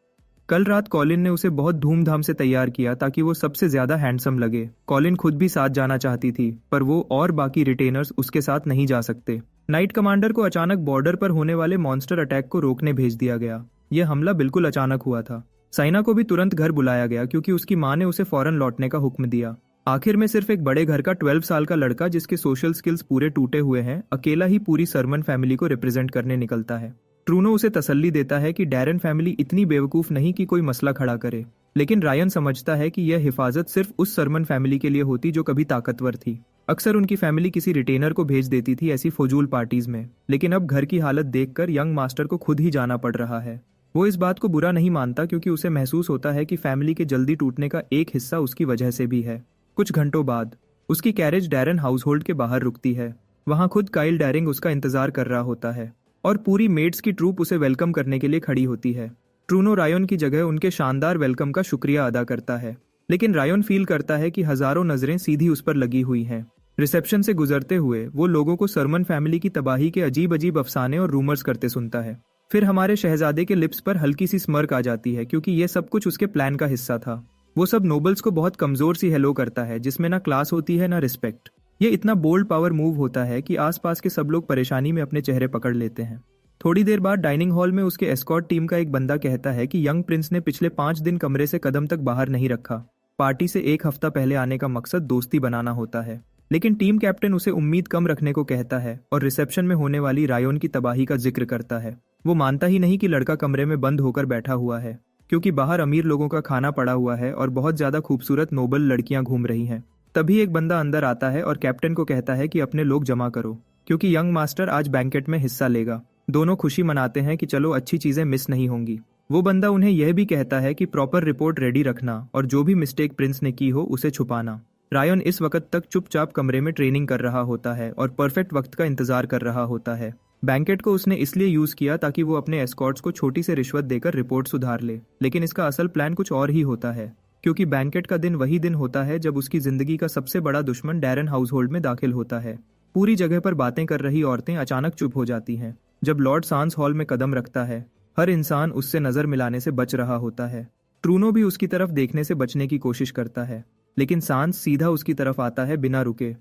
कल रात कॉलिन ने उसे बहुत धूमधाम से तैयार किया ताकि वो सबसे ज्यादा हैंडसम लगे। कॉलिन खुद भी साथ जाना चाहती थी, पर वो और बाकी रिटेनर्स उसके साथ नहीं जा सकते। नाइट कमांडर को अचानक बॉर्डर पर होने वाले मॉन्स्टर अटैक को रोकने भेज दिया गया। यह हमला बिल्कुल अचानक हुआ था। साइना को भी तुरंत घर बुलाया गया क्योंकि उसकी माँ ने उसे फौरन लौटने का हुक्म दिया। आखिर में सिर्फ एक बड़े घर का 12 साल का लड़का जिसके सोशल स्किल्स पूरे टूटे हुए हैं, अकेला ही पूरी सरमन फैमिली को रिप्रेजेंट करने निकलता है। ट्रूनो उसे तसल्ली देता है कि डैरेन फैमिली इतनी बेवकूफ नहीं कि कोई मसला खड़ा करे, लेकिन रायन समझता है कि यह हिफाजत सिर्फ उस सरमन फैमिली के लिए होती जो कभी ताकतवर थी। अक्सर उनकी फैमिली किसी रिटेनर को भेज देती थी ऐसी फजूल पार्टीज में, लेकिन अब घर की हालत देखकर यंग मास्टर को खुद ही जाना पड़ रहा है। वो इस बात को बुरा नहीं मानता क्योंकि उसे महसूस होता है कि फैमिली के जल्दी टूटने का एक हिस्सा उसकी वजह से भी है। कुछ घंटों बाद उसकी कैरेज डैरेन हाउसहोल्ड के बाहर रुकती है। वहां खुद काइल डैरिंग उसका इंतजार कर रहा होता है और पूरी मेड्स की ट्रूप उसे वेलकम करने के लिए खड़ी होती है। ट्रूनो रायन की जगह उनके शानदार वेलकम का शुक्रिया अदा करता है, लेकिन रायन फील करता है कि हजारों नजरें सीधी उस पर लगी हुई हैं। रिसेप्शन से गुजरते हुए वो लोगों को सरमन फैमिली की तबाही के अजीब अजीब अफसाने और रूमर्स करते सुनता है। फिर हमारे शहजादे के लिप्स पर हल्की सी स्मर्क आ जाती है क्योंकि यह सब कुछ उसके प्लान का हिस्सा था। वो सब नोबल्स को बहुत कमजोर सी हेलो करता है जिसमें ना क्लास होती है ना रिस्पेक्ट। ये इतना बोल्ड पावर मूव होता है कि आसपास के सब लोग परेशानी में अपने चेहरे पकड़ लेते हैं। थोड़ी देर बाद डाइनिंग हॉल में उसके एस्कॉर्ट टीम का एक बंदा कहता है कि यंग प्रिंस ने पिछले 5 दिन कमरे से कदम तक बाहर नहीं रखा। पार्टी से एक हफ्ता पहले आने का मकसद दोस्ती बनाना होता है, लेकिन टीम कैप्टन उसे उम्मीद कम रखने को कहता है और रिसेप्शन में होने वाली रायन की तबाही का जिक्र करता है। वो मानता ही नहीं कि लड़का कमरे में बंद होकर बैठा हुआ है क्योंकि बाहर अमीर लोगों का खाना पड़ा हुआ है और बहुत ज्यादा खूबसूरत नोबल लड़कियां घूम रही हैं। तभी एक बंदा अंदर आता है और कैप्टन को कहता है कि अपने लोग जमा करो क्योंकि यंग मास्टर आज बैंकेट में हिस्सा लेगा। दोनों खुशी मनाते हैं कि चलो अच्छी चीजें मिस नहीं होंगी। वो बंदा उन्हें यह भी कहता है कि प्रॉपर रिपोर्ट रेडी रखना और जो भी मिस्टेक प्रिंस ने की हो उसे छुपाना। रायन इस वक्त तक चुपचाप कमरे में ट्रेनिंग कर रहा होता है और परफेक्ट वक्त का इंतजार कर रहा होता है। बैंकेट को उसने इसलिए यूज किया ताकि वो अपने एस्कॉर्ट्स को छोटी सी रिश्वत देकर रिपोर्ट सुधार ले, लेकिन इसका असल प्लान कुछ और ही होता है, क्योंकि बैंकेट का दिन वही दिन होता है जब उसकी जिंदगी का सबसे बड़ा दुश्मन डैरन हाउसहोल्ड में दाखिल होता है। पूरी जगह पर बातें कर रही औरतें अचानक चुप हो जाती हैं। जब लॉर्ड सांस हॉल में कदम रखता है, हर इंसान उससे नजर मिलाने से बच रहा होता है। ट्रूनो भी उसकी तरफ देखने से बचने की कोशिश करता है, लेकिन सांस सीधा उसकी तरफ आता है बिना रुके।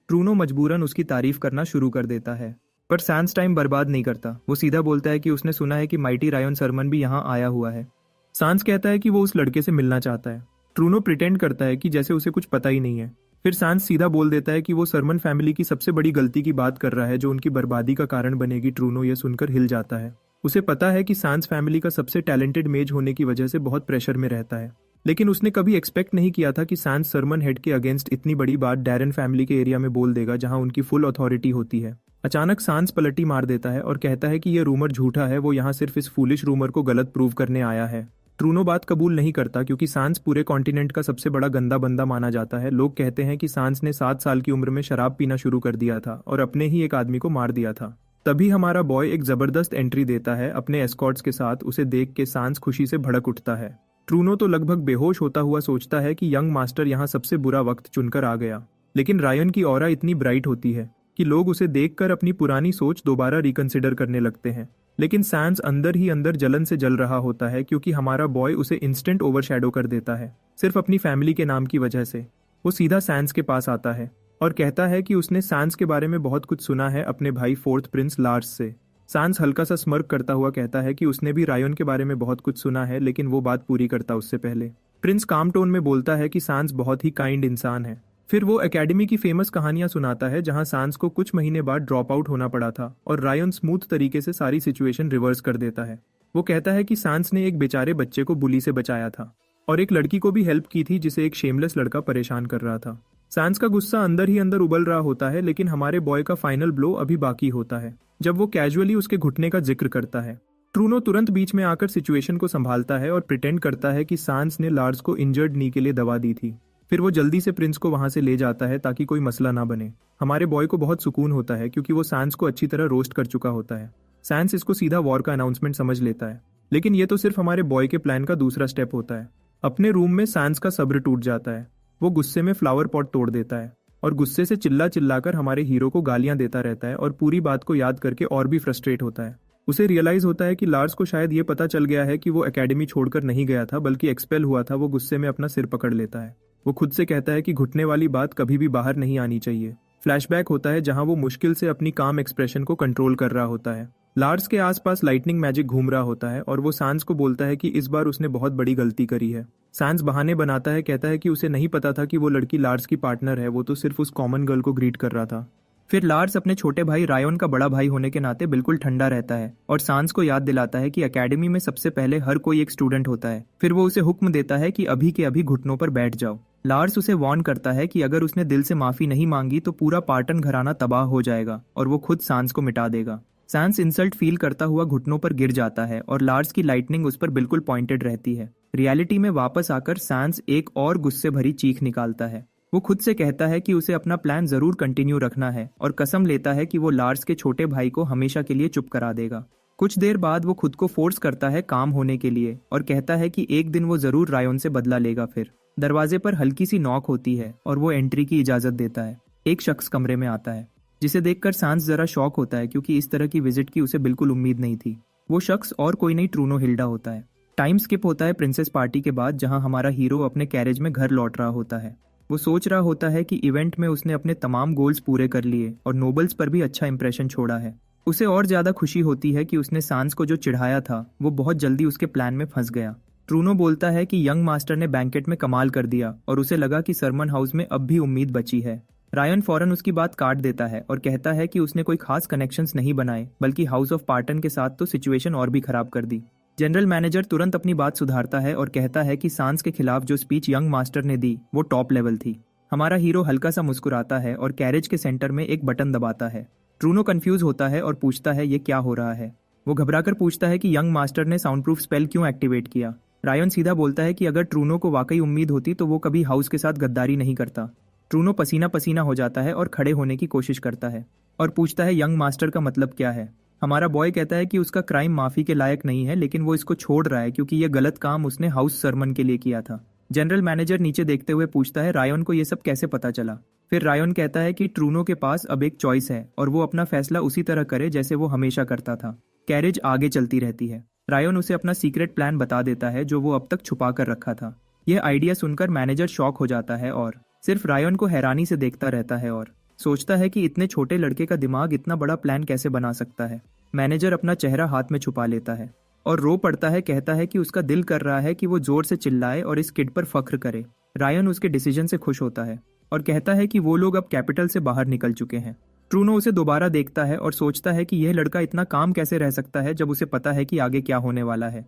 ट्रूनो मजबूरन उसकी तारीफ करना शुरू कर देता है, पर सांस टाइम बर्बाद नहीं करता। वो सीधा बोलता है कि उसने सुना है कि माइटी रायन सरमन भी यहाँ आया हुआ है। सांस कहता है कि वो उस लड़के से मिलना चाहता है। ट्रूनो प्रिटेंड करता है कि जैसे उसे कुछ पता ही नहीं है। फिर सांस सीधा बोल देता है कि वो सरमन फैमिली की सबसे बड़ी गलती की बात कर रहा है जो उनकी बर्बादी का कारण बनेगी। ट्रूनो ये सुनकर हिल जाता है। उसे पता है कि सांस फैमिली का सबसे टैलेंटेड मेज होने की वजह से बहुत प्रेशर में रहता है, लेकिन उसने कभी एक्सपेक्ट नहीं किया था कि सांस सरमन हेड के अगेंस्ट इतनी बड़ी बात डैरन फैमिली के एरिया में बोल देगा जहां उनकी फुल अथॉरिटी होती है। अचानक सांस पलटी मार देता है और कहता है कि यह रूमर झूठा है, वो यहाँ सिर्फ इस फूलिश रूमर को गलत प्रूव करने आया है। ट्रूनो बात कबूल नहीं करता क्योंकि सांस पूरे कॉन्टिनेंट का सबसे बड़ा गंदा बंदा माना जाता है। लोग कहते हैं कि सांस ने 7 साल की उम्र में शराब पीना शुरू कर दिया था और अपने ही एक आदमी को मार दिया था। तभी हमारा बॉय एक जबरदस्त एंट्री देता है अपने एस्कॉर्ट्स के साथ। उसे देख के सांस खुशी से भड़क उठता है। ट्रूनो तो लगभग बेहोश होता हुआ सोचता है कि यंग मास्टर यहाँ सबसे बुरा वक्त चुनकर आ गया, लेकिन रायन की ऑरा इतनी ब्राइट होती है कि लोग उसे देखकर अपनी पुरानी सोच दोबारा रिकंसिडर करने लगते हैं। लेकिन सांस अंदर ही अंदर जलन से जल रहा होता है क्योंकि हमारा बॉय उसे इंस्टेंट ओवरशैडो कर देता है, सिर्फ अपनी फैमिली के नाम की वजह से। वो सीधा सांस के पास आता है और कहता है कि उसने सांस के बारे में बहुत कुछ सुना है अपने भाई फोर्थ प्रिंस लार्स से। सांस हल्का सा स्मर्क करता हुआ कहता है कि उसने भी रायन के बारे में बहुत कुछ सुना है, लेकिन वो बात पूरी करता उससे पहले। प्रिंस काम टोन में बोलता है कि सांस बहुत ही काइंड इंसान है। फिर वो एकेडमी की फेमस कहानियां सुनाता है जहां सांस को कुछ महीने बाद ड्रॉप आउट होना पड़ा था और रायन स्मूथ तरीके से सारी सिचुएशन रिवर्स कर देता है। वो कहता है कि सांस ने एक बेचारे बच्चे को बुली से बचाया था और एक लड़की को भी हेल्प की थी जिसे एक शेमलेस लड़का परेशान कर रहा था। सांस का गुस्सा अंदर ही अंदर उबल रहा होता है, लेकिन हमारे बॉय का फाइनल ब्लो अभी बाकी होता है जब वो कैजुअली उसके घुटने का जिक्र करता है। ट्रूनो तुरंत बीच में आकर सिचुएशन को संभालता है और प्रिटेंड करता है कि सांस ने लार्स को इंजर्ड नी के लिए दवा दी थी। फिर वो जल्दी से प्रिंस को वहां से ले जाता है ताकि कोई मसला ना बने। हमारे बॉय को बहुत सुकून होता है क्योंकि वो सांस को अच्छी तरह रोस्ट कर चुका होता है। सांस इसको सीधा वॉर का अनाउंसमेंट समझ लेता है, लेकिन ये तो सिर्फ हमारे बॉय के प्लान का दूसरा स्टेप होता है। अपने रूम में सांस का सब्र टूट जाता है। वो गुस्से में फ्लावर पॉट तोड़ देता है और गुस्से से चिल्ला चिल्लाकर हमारे हीरो को गालियां देता रहता है और पूरी बात को याद करके और भी फ्रस्ट्रेट होता है। उसे रियलाइज होता है कि लार्स को शायद ये पता चल गया है कि वो एकेडमी छोड़कर नहीं गया था बल्कि एक्सपेल हुआ था। वो गुस्से में अपना सिर पकड़ लेता है। वो खुद से कहता है कि घुटने वाली बात कभी भी बाहर नहीं आनी चाहिए। फ्लैशबैक होता है जहां वो मुश्किल से अपनी काम एक्सप्रेशन को कंट्रोल कर रहा होता है। लार्स के आसपास लाइटनिंग मैजिक घूम रहा होता है और वो सांस को बोलता है कि इस बार उसने बहुत बड़ी गलती करी है। सांस बहाने बनाता है, कहता है कि उसे नहीं पता था कि वो लड़की लार्स की पार्टनर है, वो तो सिर्फ उस कॉमन गर्ल को ग्रीट कर रहा था। फिर लार्स अपने छोटे भाई रायन का बड़ा भाई होने के नाते बिल्कुल ठंडा रहता है और सांस को याद दिलाता है कि एकेडमी में सबसे पहले हर कोई एक स्टूडेंट होता है। फिर वो उसे हुक्म देता है कि अभी के अभी घुटनों पर बैठ जाओ। लार्स उसे वार्न करता है कि अगर उसने दिल से माफी नहीं मांगी तो पूरा पार्टन घराना तबाह हो जाएगा और वो खुद सांस को मिटा देगा। सांस इंसल्ट फील करता हुआ घुटनों पर गिर जाता है और लार्स की लाइटनिंग उस पर बिल्कुल पॉइंटेड रहती है। रियलिटी में वापस आकर सांस एक और गुस्से भरी चीख निकालता है। वो खुद से कहता है कि उसे अपना प्लान जरूर कंटिन्यू रखना है और कसम लेता है कि वो लार्स के छोटे भाई को हमेशा के लिए चुप करा देगा। कुछ देर बाद वो खुद को फोर्स करता है काम होने के लिए और कहता है कि एक दिन वो जरूर रायन से बदला लेगा। फिर दरवाजे पर हल्की सी नॉक होती है और वो एंट्री की इजाजत देता है। एक शख्स कमरे में आता है जिसे देखकर सांस जरा शॉक होता है क्योंकि इस तरह की विजिट की उसे बिल्कुल उम्मीद नहीं थी। वो शख्स और कोई नहीं ट्रूनो हिल्डा होता है। टाइम स्किप होता है प्रिंसेस पार्टी के बाद जहां हमारा हीरो अपने कैरेज में घर लौट रहा होता है। वो सोच रहा होता है कि इवेंट में उसने अपने तमाम गोल्स पूरे कर लिए और नोबल्स पर भी अच्छा इंप्रेशन छोड़ा है। उसे और ज्यादा खुशी होती है कि उसने सांस को जो चिढ़ाया था वो बहुत जल्दी उसके प्लान में फंस गया। ट्रूनो बोलता है कि यंग मास्टर ने बैंकेट में कमाल कर दिया और उसे लगा कि सरमन हाउस में अब भी उम्मीद बची है। रायन फौरन उसकी बात काट देता है और कहता है कि उसने कोई खास कनेक्शंस नहीं बनाए बल्कि हाउस ऑफ पार्टन के साथ तो सिचुएशन और भी खराब कर दी। जनरल मैनेजर तुरंत अपनी बात सुधारता है और कहता है कि सांस के खिलाफ जो स्पीच यंग मास्टर ने दी वो टॉप लेवल थी। हमारा हीरो हल्का सा मुस्कुराता है और कैरेज के सेंटर में एक बटन दबाता है। ट्रूनो कंफ्यूज होता है और पूछता है ये क्या हो रहा है। वो घबराकर पूछता है कि यंग मास्टर ने साउंड प्रूफ स्पेल क्यों एक्टिवेट किया। रायन सीधा बोलता है कि अगर ट्रूनो को वाकई उम्मीद होती तो वो कभी हाउस के साथ गद्दारी नहीं करता। ट्रूनो पसीना पसीना हो जाता है और खड़े होने की कोशिश करता है और पूछता है यंग मास्टर का मतलब क्या है। हमारा बॉय कहता है कि उसका क्राइम माफी के लायक नहीं है, लेकिन वो इसको छोड़ रहा है क्योंकि ये गलत काम उसने हाउस सरमन के लिए किया था। जनरल मैनेजर नीचे देखते हुए पूछता है रायन को ये सब कैसे पता चला। फिर रायन कहता है कि ट्रूनो के पास अब एक चॉइस है और वो अपना फैसला उसी तरह करे जैसे वो हमेशा करता था। कैरेज आगे चलती रहती है। रायन उसे अपना सीक्रेट प्लान बता देता है जो वो अब तक छुपा कर रखा था। यह आइडिया सुनकर मैनेजर शॉक हो जाता है और सिर्फ रायन को हैरानी से देखता रहता है और सोचता है कि इतने छोटे लड़के का दिमाग इतना बड़ा प्लान कैसे बना सकता है। मैनेजर अपना चेहरा हाथ में छुपा लेता है और रो पड़ता है। कहता है कि उसका दिल कर रहा है कि वो जोर से चिल्लाए और इस किड पर फख्र करे। रायन उसके डिसीजन से खुश होता है और कहता है कि वो लोग अब कैपिटल से बाहर निकल चुके हैं। ट्रूनो उसे दोबारा देखता है और सोचता है कि यह लड़का इतना काम कैसे रह सकता है जब उसे पता है कि आगे क्या होने वाला है।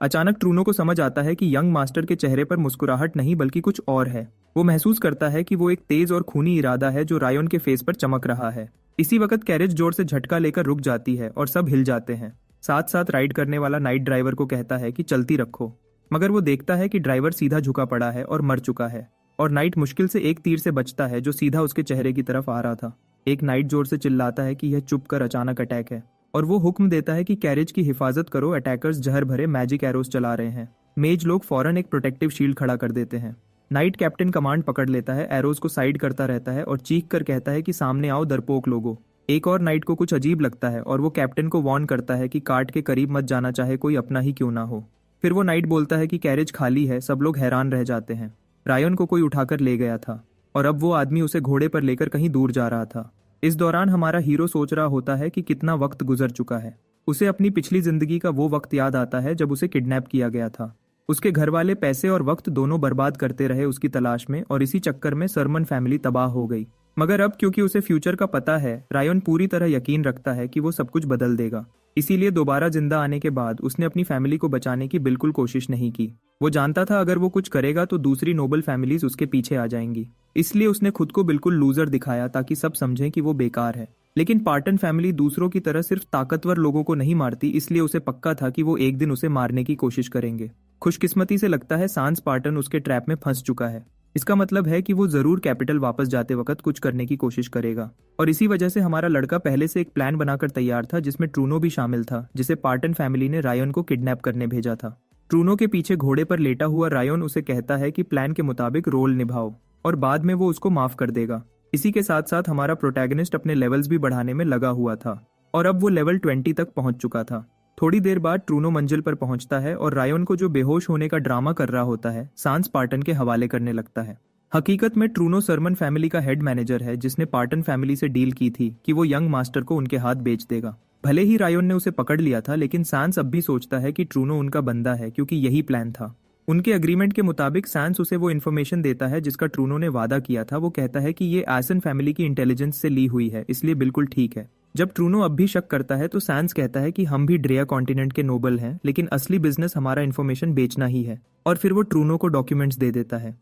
अचानक ट्रूनो को समझ आता है कि यंग मास्टर के चेहरे पर मुस्कुराहट नहीं बल्कि कुछ और है। वो महसूस करता है कि वो एक तेज और खूनी इरादा है जो रायन के फेस पर चमक रहा है। इसी वक्त कैरेज जोर से झटका लेकर रुक जाती है और सब हिल जाते हैं। साथ साथ राइड करने वाला नाइट ड्राइवर को कहता है कि चलती रखो, मगर वो देखता है कि ड्राइवर सीधा झुका पड़ा है और मर चुका है और नाइट मुश्किल से एक तीर से बचता है जो सीधा उसके चेहरे की तरफ आ रहा था। एक नाइट जोर से चिल्लाता है कि यह चुप कर अचानक अटैक है और वो हुक्म देता है कि कैरेज की हिफाजत करो, अटैकर्स जहर भरे मैजिक एरोस चला रहे हैं। मेज लोग फौरन एक प्रोटेक्टिव शील्ड खड़ा कर देते हैं। नाइट कैप्टन कमांड पकड़ लेता है, एरोस को साइड करता रहता है और चीख कर कहता है कि सामने आओ डरपोक लोगो। एक और नाइट को कुछ अजीब लगता है और वो कैप्टन को वार्न करता है कि कार्ट के करीब मत जाना, चाहे कोई अपना ही क्यों ना हो। फिर वो नाइट बोलता है कि कैरेज खाली है। सब लोग हैरान रह जाते हैं। रायन को कोई उठाकर ले गया था और अब वो आदमी उसे घोड़े पर लेकर कहीं दूर जा रहा था। इस दौरान हमारा हीरो सोच रहा होता है कि कितना वक्त गुजर चुका है। उसे अपनी पिछली जिंदगी का वो वक्त याद आता है जब उसे किडनैप किया गया था। उसके घर वाले पैसे और वक्त दोनों बर्बाद करते रहे उसकी तलाश में और इसी चक्कर में सरमन फैमिली तबाह हो गई। मगर अब क्योंकि उसे फ्यूचर का पता है, रायन पूरी तरह यकीन रखता है कि वो सब कुछ बदल देगा। इसीलिए दोबारा जिंदा आने के बाद उसने अपनी फैमिली को बचाने की बिल्कुल कोशिश नहीं की। वो जानता था अगर वो कुछ करेगा तो दूसरी नोबल फैमिलीज उसके पीछे आ जाएंगी। इसलिए उसने खुद को बिल्कुल लूजर दिखाया ताकि सब समझें कि वो बेकार है। लेकिन पार्टन फैमिली दूसरों की तरह सिर्फ ताकतवर लोगों को नहीं मारती, इसलिए उसे पक्का था कि वो एक दिन उसे मारने की कोशिश करेंगे। खुशकिस्मती से लगता है सांस पार्टन उसके ट्रैप में फंस चुका है। इसका मतलब है कि वो जरूर कैपिटल वापस जाते वक्त कुछ करने की कोशिश करेगा और इसी वजह से हमारा लड़का पहले से एक प्लान बनाकर तैयार था जिसमें ट्रूनो भी शामिल था, जिसे पार्टन फैमिली ने रायन को किडनैप करने भेजा था। ट्रूनो के पीछे घोड़े पर लेटा हुआ रायन उसे कहता है कि प्लान के मुताबिक रोल निभाओ और बाद में वो उसको माफ कर देगा। इसी के साथ साथ हमारा प्रोटैगनिस्ट अपने लेवल्स भी बढ़ाने में लगा हुआ था और अब वो लेवल 20 तक पहुंच चुका था। थोड़ी देर बाद ट्रूनो मंजिल पर पहुंचता है और रायन को जो बेहोश होने का ड्रामा कर रहा होता है सांस पार्टन के हवाले करने लगता है। हकीकत में ट्रूनो सरमन फैमिली का हेड मैनेजर है जिसने पार्टन फैमिली से डील की थी कि वो यंग मास्टर को उनके हाथ बेच देगा। भले ही रायन ने उसे पकड़ लिया था, लेकिन सांस अब भी सोचता है कि ट्रूनो उनका बंदा है क्योंकि यही प्लान था। उनके एग्रीमेंट के मुताबिक सांस उसे वो इन्फॉर्मेशन देता है जिसका ट्रूनो ने वादा किया था। वो कहता है कि ये एसन फैमिली की इंटेलिजेंस से ली हुई है, इसलिए बिल्कुल ठीक है। जब ट्रूनो अब भी शक करता है तो सांस कहता है कि हम भी ड्रेया कॉन्टिनेंट के नोबल हैं, लेकिन असली बिजनेस हमारा इन्फॉर्मेशन बेचना ही है। और फिर वो ट्रूनो को डॉक्यूमेंट्स दे देता है।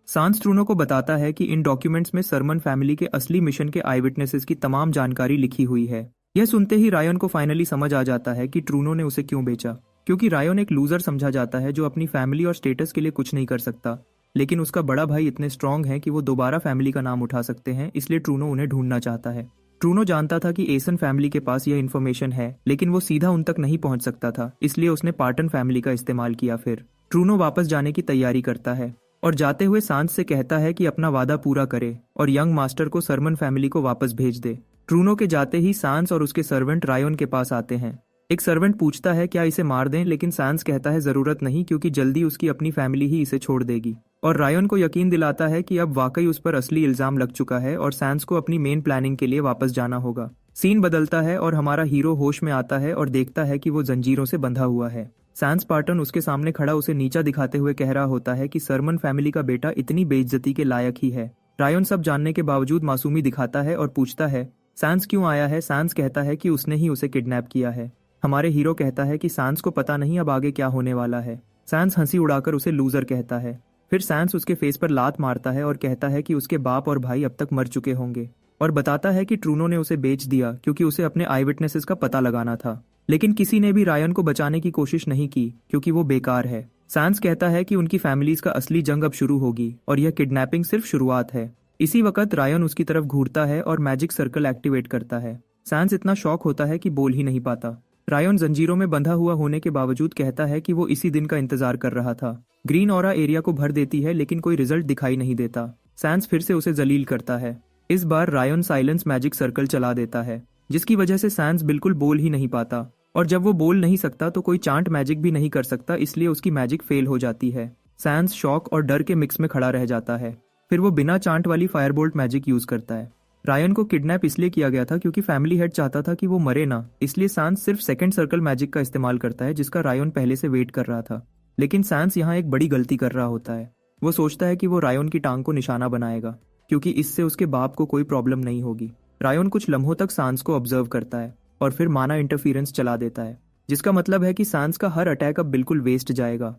सांस ट्रूनो को बताता है कि इन डॉक्यूमेंट्स में सरमन फैमिली के असली मिशन के आई विटनेसेस की तमाम जानकारी लिखी हुई है। यह सुनते ही रायन को फाइनली समझ आ जाता है कि ट्रूनो ने उसे क्यों बेचा, क्योंकि रायन एक लूजर समझा जाता है जो अपनी फैमिली और स्टेटस के लिए कुछ नहीं कर सकता। लेकिन उसका बड़ा भाई इतने स्ट्रांग है कि वो दोबारा फैमिली का नाम उठा सकते हैं, इसलिए ट्रूनो उन्हें ढूंढना चाहता है। ट्रूनो जानता था कि एसन फैमिली के पास यह इन्फॉर्मेशन है, लेकिन वो सीधा उन तक नहीं पहुंच सकता था, इसलिए उसने पार्टन फैमिली का इस्तेमाल किया। फिर ट्रूनो वापस जाने की तैयारी करता है और जाते हुए सांस से कहता है कि अपना वादा पूरा करे और यंग मास्टर को सरमन फैमिली को वापस भेज दे। ट्रूनो के जाते ही सांस और उसके सर्वेंट रायन के पास आते हैं। एक सर्वेंट पूछता है क्या इसे मार दें, लेकिन सांस कहता है जरूरत नहीं क्योंकि जल्दी उसकी अपनी फैमिली ही इसे छोड़ देगी। और रायन को यकीन दिलाता है कि अब वाकई उस पर असली इल्जाम लग चुका है और सांस को अपनी मेन प्लानिंग के लिए वापस जाना होगा। सीन बदलता है और हमारा हीरो होश में आता है और देखता है कि वो जंजीरों से बंधा हुआ है। सांस पार्टन उसके सामने खड़ा उसे नीचा दिखाते हुए कह रहा होता है कि सरमन फैमिली का बेटा इतनी बेइज्जती के लायक ही है। रायन सब जानने के बावजूद मासूमी दिखाता है और पूछता है सांस क्यों आया है। सांस कहता है कि उसने ही उसे किडनैप किया है। हमारे हीरो कहता है कि सांस को पता नहीं अब आगे क्या होने वाला है। सांस हंसी उड़ाकर उसे लूजर कहता है। फिर सांस उसके फेस पर लात मारता है और कहता है कि उसके बाप और भाई अब तक मर चुके होंगे और बताता है कि ट्रूनो ने उसे बेच दिया क्योंकि उसे अपने आई विटनेसेस का पता लगाना था। लेकिन किसी ने भी रायन को बचाने की कोशिश नहीं की क्योंकि वो बेकार है। सांस कहता है कि उनकी फैमिलीज का असली जंग अब शुरू होगी और यह किडनैपिंग सिर्फ शुरुआत है। इसी वक्त रायन उसकी तरफ घूरता है और मैजिक सर्कल एक्टिवेट करता है। सैंस इतना शॉक होता है कि बोल ही नहीं पाता। रायन जंजीरों में बंधा हुआ होने के बावजूद कहता है कि वो इसी दिन का इंतजार कर रहा था। ग्रीन ऑरा एरिया को भर देती है लेकिन कोई रिजल्ट दिखाई नहीं देता। सैंस फिर से उसे जलील करता है। इस बार रायन साइलेंस मैजिक सर्कल चला देता है, जिसकी वजह से सैंस बिल्कुल बोल ही नहीं पाता। और जब वो बोल नहीं सकता तो कोई चांट मैजिक भी नहीं कर सकता, इसलिए उसकी मैजिक फेल हो जाती है। सैंस शॉक और डर के मिक्स में खड़ा रह जाता है। फिर वो बिना चांट वाली फायरबोल्ट मैजिक यूज करता है। रायन को किडनैप इसलिए किया गया था क्योंकि फैमिली हेड चाहता था कि वो मरे ना, इसलिए सैंस सिर्फ सेकंड सर्कल मैजिक का इस्तेमाल करता है, जिसका रायन पहले से वेट कर रहा था। लेकिन सैंस यहाँ एक बड़ी गलती कर रहा होता है। वो सोचता है कि वो रायन की टांग को निशाना बनाएगा, क्योंकि इससे उसके बाप को कोई प्रॉब्लम नहीं होगी। रायन कुछ लम्हों तक सैंस को ऑब्जर्व करता है और फिर माना इंटरफियरेंस चला देता है, जिसका मतलब है कि सैंस का हर अटैक अब बिल्कुल वेस्ट जाएगा।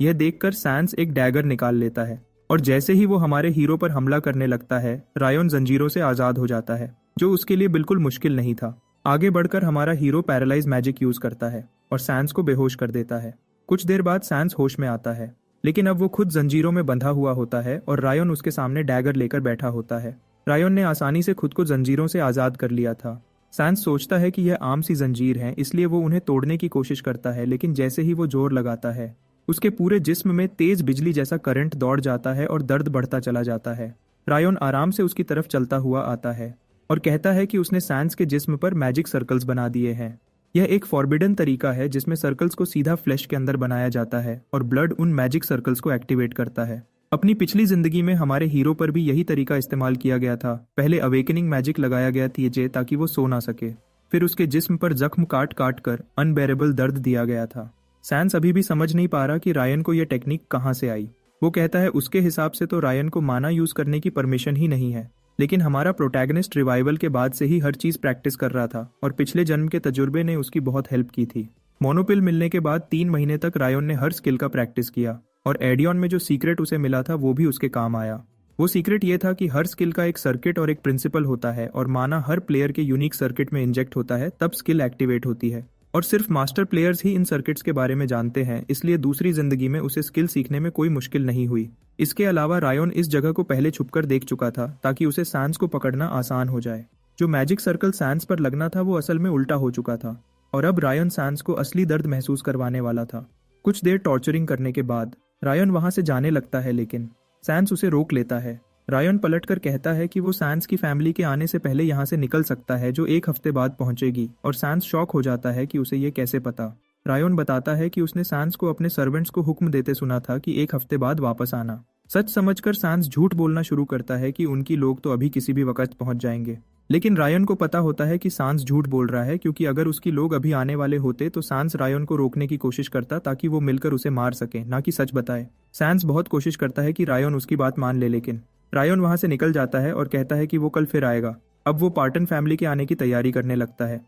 यह देखकर सैंस एक डैगर निकाल लेता है और जैसे ही वो हमारे हीरो पर हमला करने लगता है, रायन जंजीरों से आजाद हो जाता है, जो उसके लिए बिल्कुल मुश्किल नहीं था। आगे बढ़कर हमारा हीरो पैरालाइज मैजिक यूज करता है और सैंस को बेहोश कर देता है। कुछ देर बाद सैंस होश में आता है, लेकिन अब वो खुद जंजीरों में बंधा हुआ होता है और रायन उसके सामने डैगर लेकर बैठा होता है। रायन ने आसानी से खुद को जंजीरों से आजाद कर लिया था। सैंस सोचता है कि यह आम सी जंजीर है, इसलिए वो उन्हें तोड़ने की कोशिश करता है, लेकिन जैसे ही वो जोर लगाता है, उसके पूरे जिस्म में तेज बिजली जैसा करंट दौड़ जाता है और दर्द बढ़ता चला जाता है। रायन आराम से उसकी तरफ चलता हुआ आता है और कहता है कि उसने सैंस के जिस्म पर मैजिक सर्कल्स बना दिए हैं। यह एक फॉरबिडन तरीका है जिसमें सर्कल्स को सीधा फ्लैश के अंदर बनाया जाता है और ब्लड उन मैजिक सर्कल्स को एक्टिवेट करता है। अपनी पिछली जिंदगी में हमारे हीरो पर भी यही तरीका इस्तेमाल किया गया था। पहले अवेकनिंग मैजिक लगाया गया था ताकि वो सो ना सके, फिर उसके जिस्म पर जख्म काट काट कर अनबेरेबल दर्द दिया गया था। सैंस अभी भी समझ नहीं पा रहा कि रायन को यह टेक्निक कहाँ से आई। वो कहता है उसके हिसाब से तो रायन को माना यूज करने की परमिशन ही नहीं है, लेकिन हमारा प्रोटैगनिस्ट रिवाइवल के बाद से ही हर चीज प्रैक्टिस कर रहा था और पिछले जन्म के तजुर्बे ने उसकी बहुत हेल्प की थी। मोनोपिल मिलने के बाद 3 महीने तक रायन ने हर स्किल का प्रैक्टिस किया और एडियन में जो सीक्रेट उसे मिला था वो भी उसके काम आया। वो सीक्रेट ये था कि हर स्किल का एक सर्किट और एक प्रिंसिपल होता है और माना हर प्लेयर के यूनिक सर्किट में इंजेक्ट होता है तब स्किल एक्टिवेट होती है, और सिर्फ मास्टर प्लेयर्स ही इन सर्किट्स के बारे में जानते हैं, इसलिए दूसरी जिंदगी में उसे स्किल सीखने में कोई मुश्किल नहीं हुई। इसके अलावा रायन इस जगह को पहले छुपकर देख चुका था ताकि उसे सैंस को पकड़ना आसान हो जाए। जो मैजिक सर्कल सैंस पर लगना था वो असल में उल्टा हो चुका था और अब रायन सैंस को असली दर्द महसूस करवाने वाला था। कुछ देर टॉर्चरिंग करने के बाद रायन वहां से जाने लगता है, लेकिन सैंस उसे रोक लेता है। रायन पलटकर कहता है कि वो सैंस की फैमिली के आने से पहले यहाँ से निकल सकता है, जो 1 हफ्ते बाद पहुंचेगी, और सैंस शॉक हो जाता है कि उसे ये कैसे पता। रायन बताता है कि उसने सैंस को अपने सर्वेंट्स को हुक्म देते सुना था कि 1 हफ्ते बाद वापस आना। सच समझकर सैंस झूठ बोलना शुरू करता है कि उनकी लोग तो अभी किसी भी वक्त पहुंच जाएंगे, लेकिन रायन को पता होता है कि सैंस झूठ बोल रहा है, क्योंकि अगर उसकी लोग अभी आने वाले होते तो सैंस रायन को रोकने की कोशिश करता ताकि वो मिलकर उसे मार सके, ना कि सच बताए। सैंस बहुत कोशिश करता है कि रायन उसकी बात मान ले, लेकिन रायन वहां से निकल जाता है और कहता है कि वो कल फिर आएगा। अब वो पार्टन फैमिली के आने की तैयारी करने लगता है।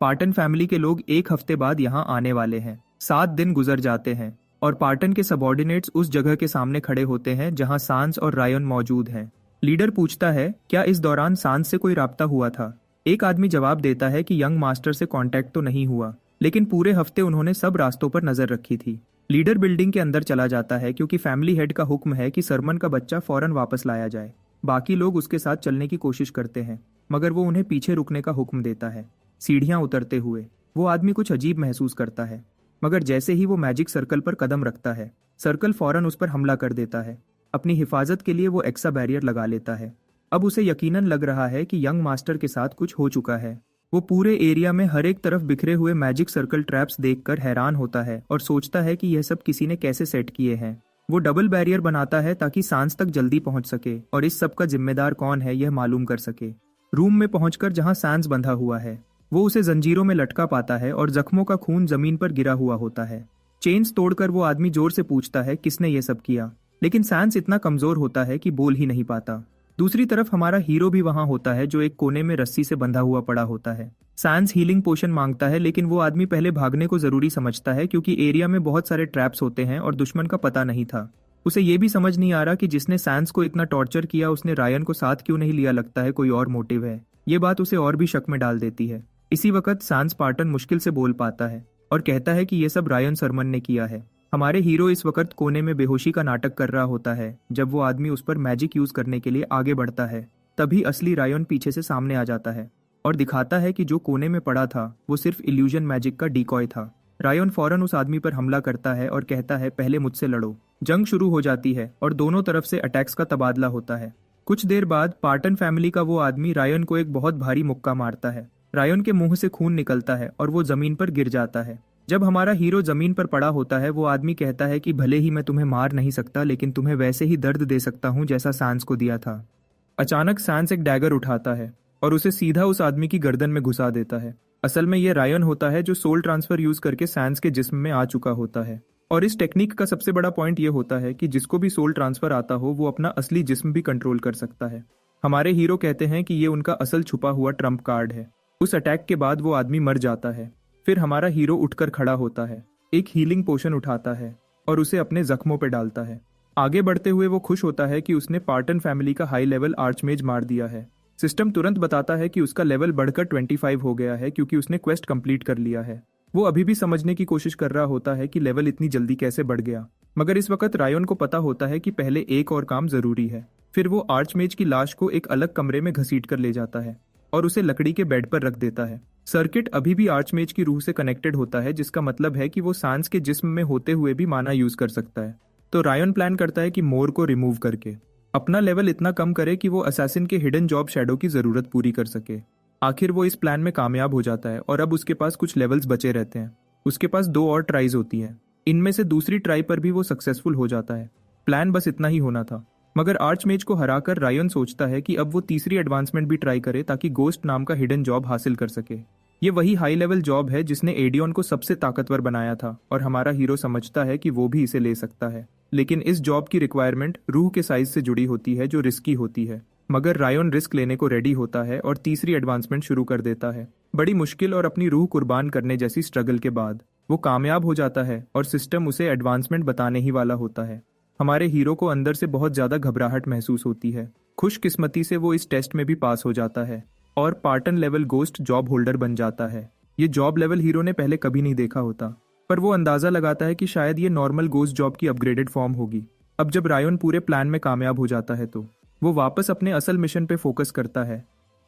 पार्टन फैमिली के लोग 1 हफ्ते बाद यहाँ आने वाले हैं। 7 दिन गुजर जाते हैं और पार्टन के सबऑर्डिनेट्स उस जगह के सामने खड़े होते हैं जहाँ सैंस और रायन मौजूद हैं। लीडर पूछता है क्या इस दौरान सैंस से कोई राब्ता हुआ था। एक आदमी जवाब देता है कि यंग मास्टर से कांटेक्ट तो नहीं हुआ, लेकिन पूरे हफ्ते उन्होंने सब रास्तों पर नजर रखी थी। लीडर बिल्डिंग के अंदर चला जाता है क्योंकि फैमिली हेड का हुक्म है कि सरमन का बच्चा फौरन वापस लाया जाए। बाकी लोग उसके साथ चलने की कोशिश करते हैं, मगर वो उन्हें पीछे रुकने का हुक्म देता है। सीढ़ियां उतरते हुए वो आदमी कुछ अजीब महसूस करता है, मगर जैसे ही वो मैजिक सर्कल पर कदम रखता है, सर्कल फौरन उस पर हमला कर देता है। अपनी हिफाजत के लिए वो एक्सा बैरियर लगा लेता है। अब उसे यकीनन लग रहा है कि यंग मास्टर के साथ कुछ हो चुका है। वो पूरे एरिया में हर एक तरफ बिखरे हुए मैजिक सर्कल ट्रैप्स देखकर हैरान होता है और सोचता है कि यह सब किसी ने कैसे सेट किए हैं। वो डबल बैरियर बनाता है ताकि सांस तक जल्दी पहुंच सके और इस सब का जिम्मेदार कौन है यह मालूम कर सके। रूम में पहुंचकर जहां सांस बंधा हुआ है, वो उसे जंजीरों में लटका पाता है और जख्मों का खून जमीन पर गिरा हुआ होता है। चेन्स तोड़कर वो आदमी जोर से पूछता है किसने ये सब किया, लेकिन सांस इतना कमजोर होता है कि बोल ही नहीं पाता। दूसरी तरफ हमारा हीरो भी वहां होता है, जो एक कोने में रस्सी से बंधा हुआ पड़ा होता है। सैंस हीलिंग पोशन मांगता है, लेकिन वो आदमी पहले भागने को जरूरी समझता है क्योंकि एरिया में बहुत सारे ट्रैप्स होते हैं और दुश्मन का पता नहीं था। उसे ये भी समझ नहीं आ रहा कि जिसने सैंस को इतना टॉर्चर किया उसने रायन को साथ क्यों नहीं लिया। लगता है कोई और मोटिव है। ये बात उसे और भी शक में डाल देती है। इसी वक्त सैंस पार्टन मुश्किल से बोल पाता है और कहता है कि ये सब रायन सरमन ने किया है। हमारे हीरो इस वक्त कोने में बेहोशी का नाटक कर रहा होता है। जब वो आदमी उस पर मैजिक यूज करने के लिए आगे बढ़ता है, तभी असली रायन पीछे से सामने आ जाता है। और दिखाता है कि जो कोने में पड़ा था वो सिर्फ इल्यूजन मैजिक का डिकॉय था। रायन फौरन उस आदमी पर हमला करता है और कहता है पहले मुझसे लड़ो। जंग शुरू हो जाती है और दोनों तरफ से अटैक्स का तबादला होता है। कुछ देर बाद पार्टन फैमिली का वो आदमी रायन को एक बहुत भारी मुक्का मारता है। रायन के मुंह से खून निकलता है और वो जमीन पर गिर जाता है। जब हमारा हीरो जमीन पर पड़ा होता है वो आदमी कहता है कि भले ही मैं तुम्हें मार नहीं सकता लेकिन तुम्हें वैसे ही दर्द दे सकता हूँ जैसा सांस को दिया था। अचानक सांस एक डैगर उठाता है और उसे सीधा उस आदमी की गर्दन में घुसा देता है। असल में ये रायन होता है जो सोल ट्रांसफर यूज करके सैंस के जिस्म में आ चुका होता है। और इस टेक्निक का सबसे बड़ा पॉइंट ये होता है कि जिसको भी सोल ट्रांसफर आता हो वो अपना असली जिस्म भी कंट्रोल कर सकता है। हमारे हीरो कहते हैं कि ये उनका असल छुपा हुआ ट्रम्प कार्ड है। उस अटैक के बाद वो आदमी मर जाता है। फिर हमारा हीरो उठकर खड़ा होता है, एक हीलिंग पोशन उठाता है और उसे अपने जख्मों पर डालता है। आगे बढ़ते हुए वो खुश होता है कि उसने पार्टन फैमिली का हाई लेवल आर्चमेज मार दिया है। सिस्टम तुरंत बताता है कि उसका लेवल बढ़कर 25 हो गया है क्योंकि उसने क्वेस्ट कंप्लीट कर लिया है। वो अभी भी समझने की कोशिश कर रहा होता है कि लेवल इतनी जल्दी कैसे बढ़ गया, मगर इस वक्त रायन को पता होता है कि पहले एक और काम जरूरी है। फिर वो आर्चमेज की लाश को एक अलग कमरे में घसीट कर ले जाता है और उसे लकड़ी के बेड पर रख देता है। सर्किट अभी भी आर्चमेज की रूह से कनेक्टेड होता है, जिसका मतलब है कि वो सांस के जिस्म में होते हुए भी माना यूज कर सकता है। तो रायन प्लान करता है कि मोर को रिमूव करके अपना लेवल इतना कम करे कि वो असैसिन के हिडन जॉब शैडो की जरूरत पूरी कर सके। आखिर वो इस प्लान में कामयाब हो जाता है और अब उसके पास कुछ लेवल्स बचे रहते हैं। उसके पास 2 और ट्राइज होती हैं। इनमें से दूसरी ट्राई पर भी वो सक्सेसफुल हो जाता है। प्लान बस इतना ही होना था, मगर आर्चमेज को हराकर रायन सोचता है कि अब वो तीसरी एडवांसमेंट भी ट्राई करे ताकि गोस्ट नाम का हिडन जॉब हासिल कर सके। ये वही हाई लेवल जॉब है जिसने एडियन को सबसे ताकतवर बनाया था और हमारा हीरो समझता है कि वो भी इसे ले सकता है। लेकिन इस जॉब की रिक्वायरमेंट रूह के साइज से जुड़ी होती है जो रिस्की होती है। मगर रायन रिस्क लेने को रेडी होता है और तीसरी एडवांसमेंट शुरू कर देता है। बड़ी मुश्किल और अपनी रूह कुर्बान करने जैसी स्ट्रगल के बाद वो कामयाब हो जाता है और सिस्टम उसे एडवांसमेंट बताने ही वाला होता है। हमारे हीरो को अंदर से बहुत ज्यादा घबराहट महसूस होती है। खुशकिस्मती से वो इस टेस्ट में भी पास हो जाता है और pattern level ghost job holder बन जाता है। ये जॉब लेवल हीरो ने पहले कभी नहीं देखा होता, पर वो अंदाजा लगाता है कि शायद ये नॉर्मल गोस्ट जॉब की अपग्रेडेड फॉर्म होगी। अब जब रायन पूरे प्लान में कामयाब हो जाता है तो वो वापस अपने असल मिशन पे फोकस करता है।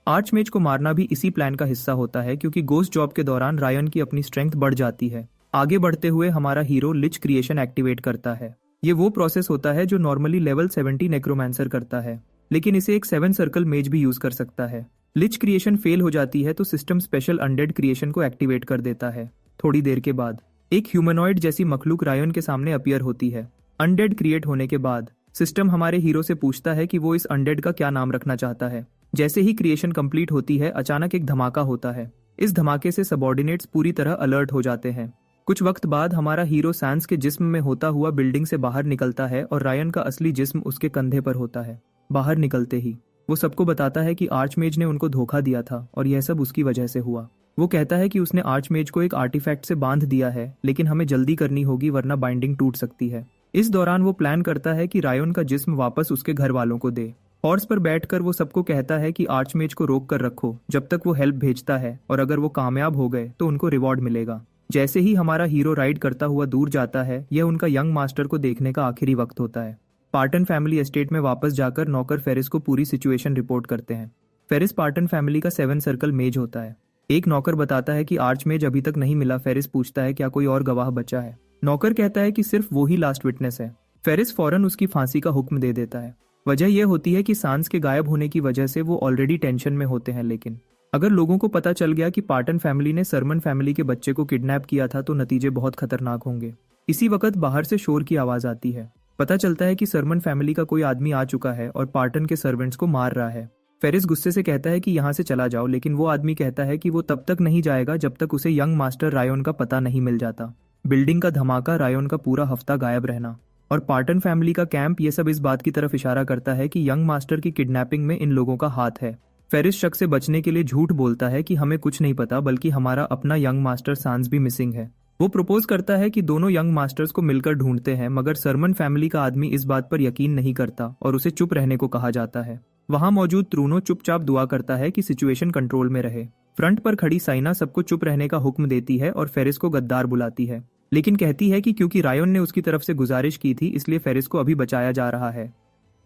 आर्चमेज को मारना भी इसी प्लान का हिस्सा होता है क्योंकि गोस्ट जॉब के दौरान रायन की अपनी स्ट्रेंथ बढ़ जाती है। आगे बढ़ते हुए हमारा हीरो लिच क्रिएशन एक्टिवेट करता है। ये वो प्रोसेस होता है जो नॉर्मली लेवल 70 नेक्रोमैंसर करता है, लेकिन इसे एक 7 सर्कल मेज भी यूज कर सकता है। लिच क्रिएशन फेल हो जाती है तो सिस्टम स्पेशल अनडेड क्रिएशन को एक्टिवेट कर देता है। थोड़ी देर के बाद एक ह्यूमनॉइड जैसी मखलूक रायन के सामने अपीयर होती है। अनडेड क्रिएट होने के बाद सिस्टम हमारे हीरो से पूछता है कि वो इस अनडेड का क्या नाम रखना चाहता है। जैसे ही क्रिएशन कंप्लीट होती है अचानक एक धमाका होता है। इस धमाके से सबऑर्डिनेट्स पूरी तरह अलर्ट हो जाते हैं। कुछ वक्त बाद हमारा हीरो सैंस के जिस्म में होता हुआ बिल्डिंग से बाहर निकलता है और रायन का असली जिस्म उसके कंधे पर होता है। बाहर निकलते ही वो सबको बताता है कि आर्चमेज ने उनको धोखा दिया था और यह सब उसकी वजह से हुआ। वो कहता है कि उसने आर्चमेज को एक आर्टिफैक्ट से बांध दिया है, लेकिन हमें जल्दी करनी होगी वरना बाइंडिंग टूट सकती है। इस दौरान वो प्लान करता है कि रायन का जिस्म वापस उसके घर वालों को दे। हॉर्स पर बैठकर वो सबको कहता है कि आर्चमेज को रोक कर रखो जब तक वो हेल्प भेजता है, और अगर वो कामयाब हो गए तो उनको रिवॉर्ड मिलेगा। जैसे ही हमारा हीरो राइड करता हुआ दूर जाता है, यह उनका यंग मास्टर को देखने का आखिरी वक्त होता है। पार्टन फैमिली एस्टेट में वापस जाकर नौकर फेरिस को पूरी सिचुएशन रिपोर्ट करते हैं। फेरिस पार्टन फैमिली का 7 सर्कल मेज होता है। एक नौकर बताता है कि आर्चमेज अभी तक नहीं मिला। फेरिस पूछता है क्या कोई और गवाह बचा है। नौकर कहता है कि सिर्फ वो ही लास्ट विटनेस है। फेरिस फौरन उसकी फांसी का हुक्म दे देता है। वजह यह होती है कि सांस के गायब होने की वजह से वो ऑलरेडी टेंशन में होते हैं, लेकिन अगर लोगों को पता चल गया कि पार्टन फैमिली ने सरमन फैमिली के बच्चे को किडनैप किया था तो नतीजे बहुत खतरनाक होंगे। इसी वक्त बाहर से शोर की आवाज आती है। पता चलता है कि सरमन फैमिली का कोई आदमी आ चुका है और पार्टन के सर्वेंट्स को मार रहा है। फेरिस गुस्से से कहता है कि यहाँ से चला जाओ, लेकिन वो आदमी कहता है कि वो तब तक नहीं जाएगा जब तक उसे यंग मास्टर रायन का पता नहीं मिल जाता। बिल्डिंग का धमाका, रायन का पूरा हफ्ता गायब रहना और पार्टन फैमिली का कैंप, ये सब इस बात की तरफ इशारा करता है कि यंग मास्टर की किडनैपिंग में इन लोगों का हाथ है। फेरिस शक से बचने के लिए झूठ बोलता है कि हमें कुछ नहीं पता, बल्कि हमारा अपना यंग मास्टर सांस भी मिसिंग है। वो प्रपोज करता है कि दोनों यंग मास्टर्स को मिलकर ढूंढते हैं, मगर सरमन फैमिली का आदमी इस बात पर यकीन नहीं करता और उसे चुप रहने को कहा जाता है। वहां मौजूद ट्रूनो चुपचाप दुआ करता है कि सिचुएशन कंट्रोल में रहे। फ्रंट पर खड़ी साइना सबको चुप रहने का हुक्म देती है और फेरिस को गद्दार बुलाती है, लेकिन कहती है कि क्योंकि रायन ने उसकी तरफ से गुजारिश की थी इसलिए फेरिस को अभी बचाया जा रहा है।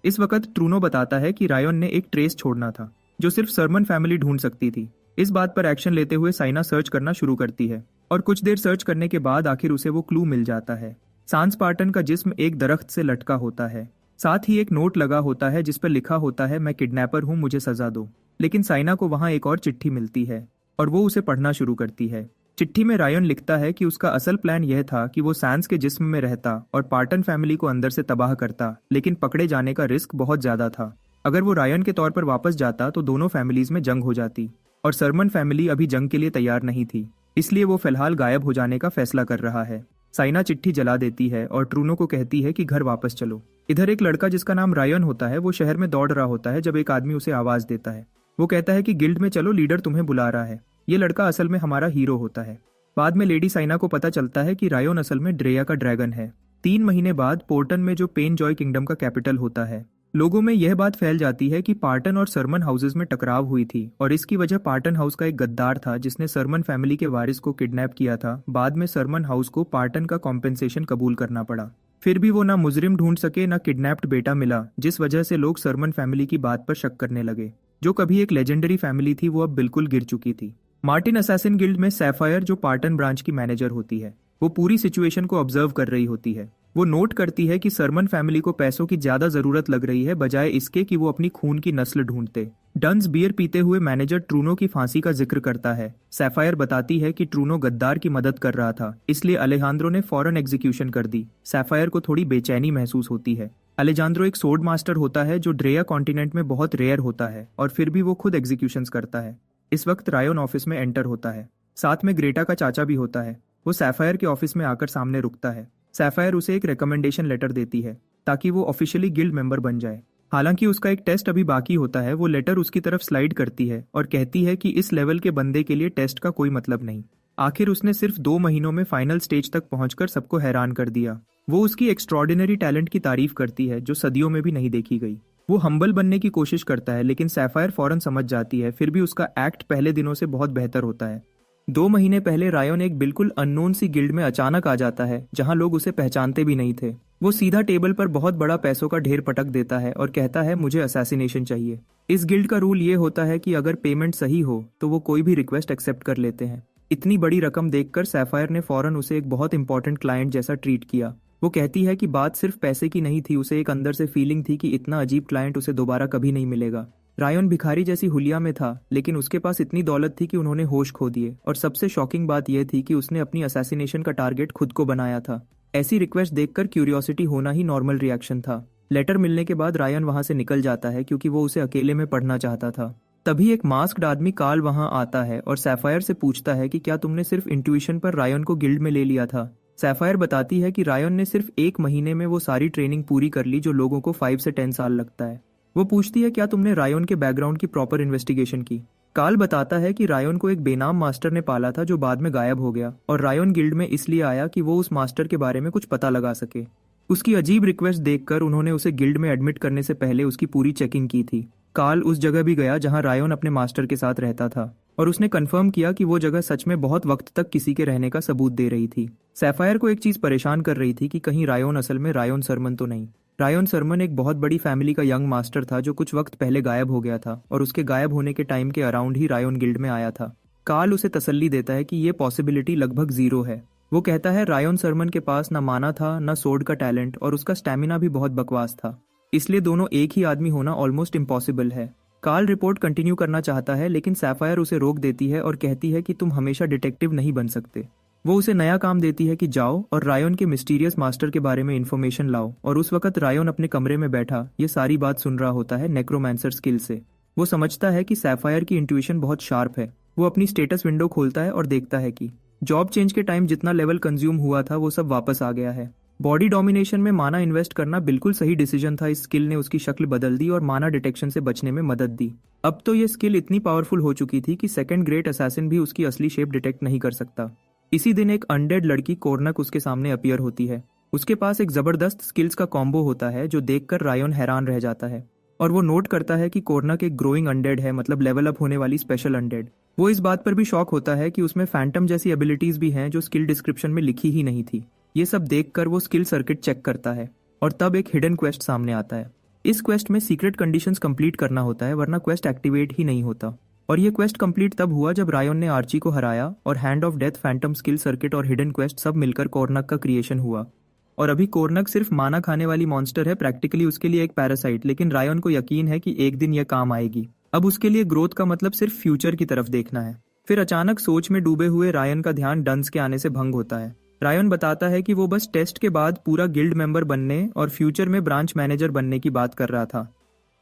इस वक्त ट्रूनो बताता है कि रायन ने एक ट्रेस छोड़ना था जो सिर्फ सरमन फैमिली ढूंढ सकती थी। इस बात पर एक्शन लेते हुए साइना सर्च करना शुरू करती है और कुछ देर सर्च करने के बाद आखिर उसे वो क्लू मिल जाता है। सांस स्पार्टन का जिस्म एक दरख्त से लटका होता है, साथ ही एक नोट लगा होता है जिस पर लिखा होता है, मैं किडनैपर हूँ, मुझे सजा दो। लेकिन साइना को वहाँ एक और चिट्ठी मिलती है और वो उसे पढ़ना शुरू करती है। चिट्ठी में रायन लिखता है कि उसका असल प्लान यह था कि वो सैंस के जिस्म में रहता और पार्टन फैमिली को अंदर से तबाह करता, लेकिन पकड़े जाने का रिस्क बहुत ज्यादा था। अगर वो रायन के तौर पर वापस जाता तो दोनों फैमिलीज में जंग हो जाती और सरमन फैमिली अभी जंग के लिए तैयार नहीं थी, इसलिए वो फिलहाल गायब हो जाने का फैसला कर रहा है। साइना चिट्ठी जला देती है और ट्रूनो को कहती है कि घर वापस चलो। इधर एक लड़का जिसका नाम रायन होता है वो शहर में दौड़ रहा होता है जब एक आदमी उसे आवाज देता है। वो कहता है कि गिल्ड में चलो, लीडर तुम्हें बुला रहा है। ये लड़का असल में हमारा हीरो होता है। बाद में लेडी साइना को पता चलता है कि रायन असल में ड्रेया का ड्रैगन है। 3 महीने बाद पोर्टन में, जो पेन जॉय किंगडम का कैपिटल होता है, लोगों में यह बात फैल जाती है कि पार्टन और सरमन हाउसेज में टकराव हुई थी और इसकी वजह पार्टन हाउस का एक गद्दार था जिसने सरमन फैमिली के वारिस को किडनैप किया था। बाद में सरमन हाउस को पार्टन का कॉम्पेंसेशन कबूल करना पड़ा। फिर भी वो ना मुजरिम ढूंढ सके ना किडनैप्ड बेटा मिला, जिस वजह से लोग सरमन फैमिली की बात पर शक करने लगे। जो कभी एक लेजेंडरी फैमिली थी वो अब बिल्कुल गिर चुकी थी। मार्टिन असैसिन गिल्ड में सैफायर, जो पार्टन ब्रांच की मैनेजर होती है, वो पूरी सिचुएशन को ऑब्जर्व कर रही होती है। वो नोट करती है कि सरमन फैमिली को पैसों की ज्यादा जरूरत लग रही है बजाय इसके कि वो अपनी खून की नस्ल ढूंढते। डंस बियर पीते हुए मैनेजर ट्रूनो की फांसी का जिक्र करता है। सैफायर बताती है कि ट्रूनो गद्दार की मदद कर रहा था, इसलिए अलेजांद्रो ने फौरन एग्जीक्यूशन कर दी। सैफायर को थोड़ी बेचैनी महसूस होती है। अलेजांद्रो एक सोर्ड मास्टर होता है जो ड्रेया कॉन्टिनेंट में बहुत रेयर होता है और फिर भी वो खुद एग्जीक्यूशंस करता है। इस वक्त रायन ऑफिस में एंटर होता है। साथ में ग्रेटा का चाचा भी होता है। वो सैफायर के ऑफिस में आकर सामने रुकता है। सैफायर उसे एक रिकमेंडेशन लेटर देती है ताकि वो ऑफिशियली गिल्ड मेंबर बन जाए। हालांकि उसका एक टेस्ट अभी बाकी होता है। वो लेटर उसकी तरफ स्लाइड करती है और कहती है कि इस लेवल के बंदे के लिए टेस्ट का कोई मतलब नहीं। आखिर उसने सिर्फ 2 महीनों में फाइनल स्टेज तक पहुंचकर सबको हैरान कर दिया। वो उसकी एक्स्ट्रॉर्डिनरी टैलेंट की तारीफ करती है जो सदियों में भी नहीं देखी गई। वो हम्बल बनने की कोशिश करता है लेकिन सैफायर फौरन समझ जाती है। फिर भी उसका एक्ट पहले दिनों से बहुत बेहतर होता है। 2 महीने पहले रायन एक बिल्कुल अननोन सी गिल्ड में अचानक आ जाता है जहां लोग उसे पहचानते भी नहीं थे। वो सीधा टेबल पर बहुत बड़ा पैसों का ढेर पटक देता है और कहता है, मुझे असैसिनेशन चाहिए। इस गिल्ड का रूल ये होता है कि अगर पेमेंट सही हो तो वो कोई भी रिक्वेस्ट एक्सेप्ट कर लेते हैं। इतनी बड़ी रकम देखकर सैफायर ने फौरन उसे एक बहुत इंपॉर्टेंट क्लाइंट जैसा ट्रीट किया। वो कहती है कि बात सिर्फ पैसे की नहीं थी, उसे एक अंदर से फीलिंग थी कि इतना अजीब क्लाइंट उसे दोबारा कभी नहीं मिलेगा। रायन भिखारी जैसी हुलिया में था लेकिन उसके पास इतनी दौलत थी कि उन्होंने होश खो दिए और सबसे शॉकिंग बात यह थी कि उसने अपनी असैसिनेशन का टारगेट खुद को बनाया था। ऐसी रिक्वेस्ट देखकर क्यूरियोसिटी होना ही नॉर्मल रिएक्शन था। लेटर मिलने के बाद रायन वहां से निकल जाता है क्योंकि वो उसे अकेले में पढ़ना चाहता था। तभी एक मास्क्ड आदमी कार्ल वहां आता है और सैफायर से पूछता है कि क्या तुमने सिर्फ इंट्यूशन पर रायन को गिल्ड में ले लिया था। सैफायर बताती है कि रायन ने सिर्फ 1 महीने में वो सारी ट्रेनिंग पूरी कर ली जो लोगों को 5 से 10 साल लगता है। वो पूछती है, क्या तुमने रायन के बैकग्राउंड की प्रॉपर इन्वेस्टिगेशन की। कार्ल बताता है कि रायन को एक बेनाम मास्टर ने पाला था जो बाद में गायब हो गया और रायन गिल्ड में इसलिए आया कि वो उस मास्टर के बारे में कुछ पता लगा सके। उसकी अजीब रिक्वेस्ट देखकर उन्होंने उसे गिल्ड में एडमिट करने से पहले उसकी पूरी चेकिंग की थी। कार्ल उस जगह भी गया जहां रायन अपने मास्टर के साथ रहता था और उसने कंफर्म किया कि वो जगह सच में बहुत वक्त तक किसी के रहने का सबूत दे रही थी। सैफायर को एक चीज परेशान कर रही थी कि कहीं रायन असल में रायन सरमन तो नहीं। रायन सरमन एक बहुत बड़ी फैमिली का यंग मास्टर था जो कुछ वक्त पहले गायब हो गया था और उसके गायब होने के टाइम के अराउंड ही रायन गिल्ड में आया था। कार्ल उसे तसल्ली देता है कि ये पॉसिबिलिटी लगभग 0 है। वो कहता है रायन सरमन के पास ना माना था ना सोर्ड का टैलेंट और उसका स्टैमिना भी बहुत बकवास था, इसलिए दोनों एक ही आदमी होना ऑलमोस्ट इम्पॉसिबल है। कार्ल रिपोर्ट कंटिन्यू करना चाहता है लेकिन सैफायर उसे रोक देती है और कहती है कि तुम हमेशा डिटेक्टिव नहीं बन सकते। वो उसे नया काम देती है कि जाओ और रायन के मिस्टीरियस मास्टर के बारे में इन्फॉर्मेशन लाओ और उस वक्त रायन अपने कमरे में बैठा ये सारी बात सुन रहा होता है नेक्रोमैंसर स्किल से। वो समझता है कि सैफायर की इंट्यूशन बहुत शार्प है। वो अपनी स्टेटस विंडो खोलता है और देखता है कि जॉब चेंज के टाइम जितना लेवल कंज्यूम हुआ था वो सब वापस आ गया है। बॉडी डोमिनेशन में माना इन्वेस्ट करना बिल्कुल सही डिसीजन था। इस स्किल ने उसकी शक्ल बदल दी और माना डिटेक्शन से बचने में मदद दी। अब तो ये स्किल इतनी पावरफुल हो चुकी थी कि सेकंड ग्रेट असैसिन भी उसकी असली शेप डिटेक्ट नहीं कर सकता। इसी दिन एक अनडेड लड़की कोर्नक उसके सामने अपीयर होती है। उसके पास एक जबरदस्त स्किल्स का कॉम्बो होता है जो देखकर रायन हैरान रह जाता है और वो नोट करता है कि कोर्नक एक ग्रोइंग अनडेड है, मतलब लेवल अप होने वाली स्पेशल अनडेड। वो इस बात पर भी शॉक होता है कि उसमें फैंटम जैसी एबिलिटीज भी हैं जो स्किल डिस्क्रिप्शन में लिखी ही नहीं थी। ये सब देखकर वो स्किल सर्किट चेक करता है और तब एक हिडन क्वेस्ट सामने आता है। इस क्वेस्ट में सीक्रेट कंडीशंस कंप्लीट करना होता है वरना क्वेस्ट एक्टिवेट ही नहीं होता। और ये क्वेस्ट कंप्लीट तब हुआ जब रायन ने आर्ची को हराया और hand of death, Phantom skill circuit और हिडन क्वेस्ट सब मिलकर कोर्नक का क्रिएशन हुआ। और अभी कोर्नक सिर्फ माना खाने वाली मॉन्स्टर है, प्रैक्टिकली उसके लिए एक पैरासाइट, लेकिन रायन को यकीन है कि एक दिन यह काम आएगी। अब उसके लिए ग्रोथ का मतलब सिर्फ फ्यूचर की तरफ देखना है। फिर अचानक सोच में डूबे हुए रायन का ध्यान डंस के आने से भंग होता है। रायन बताता है कि वो बस टेस्ट के बाद पूरा गिल्ड मेंबर बनने और फ्यूचर में ब्रांच मैनेजर बनने की बात कर रहा था।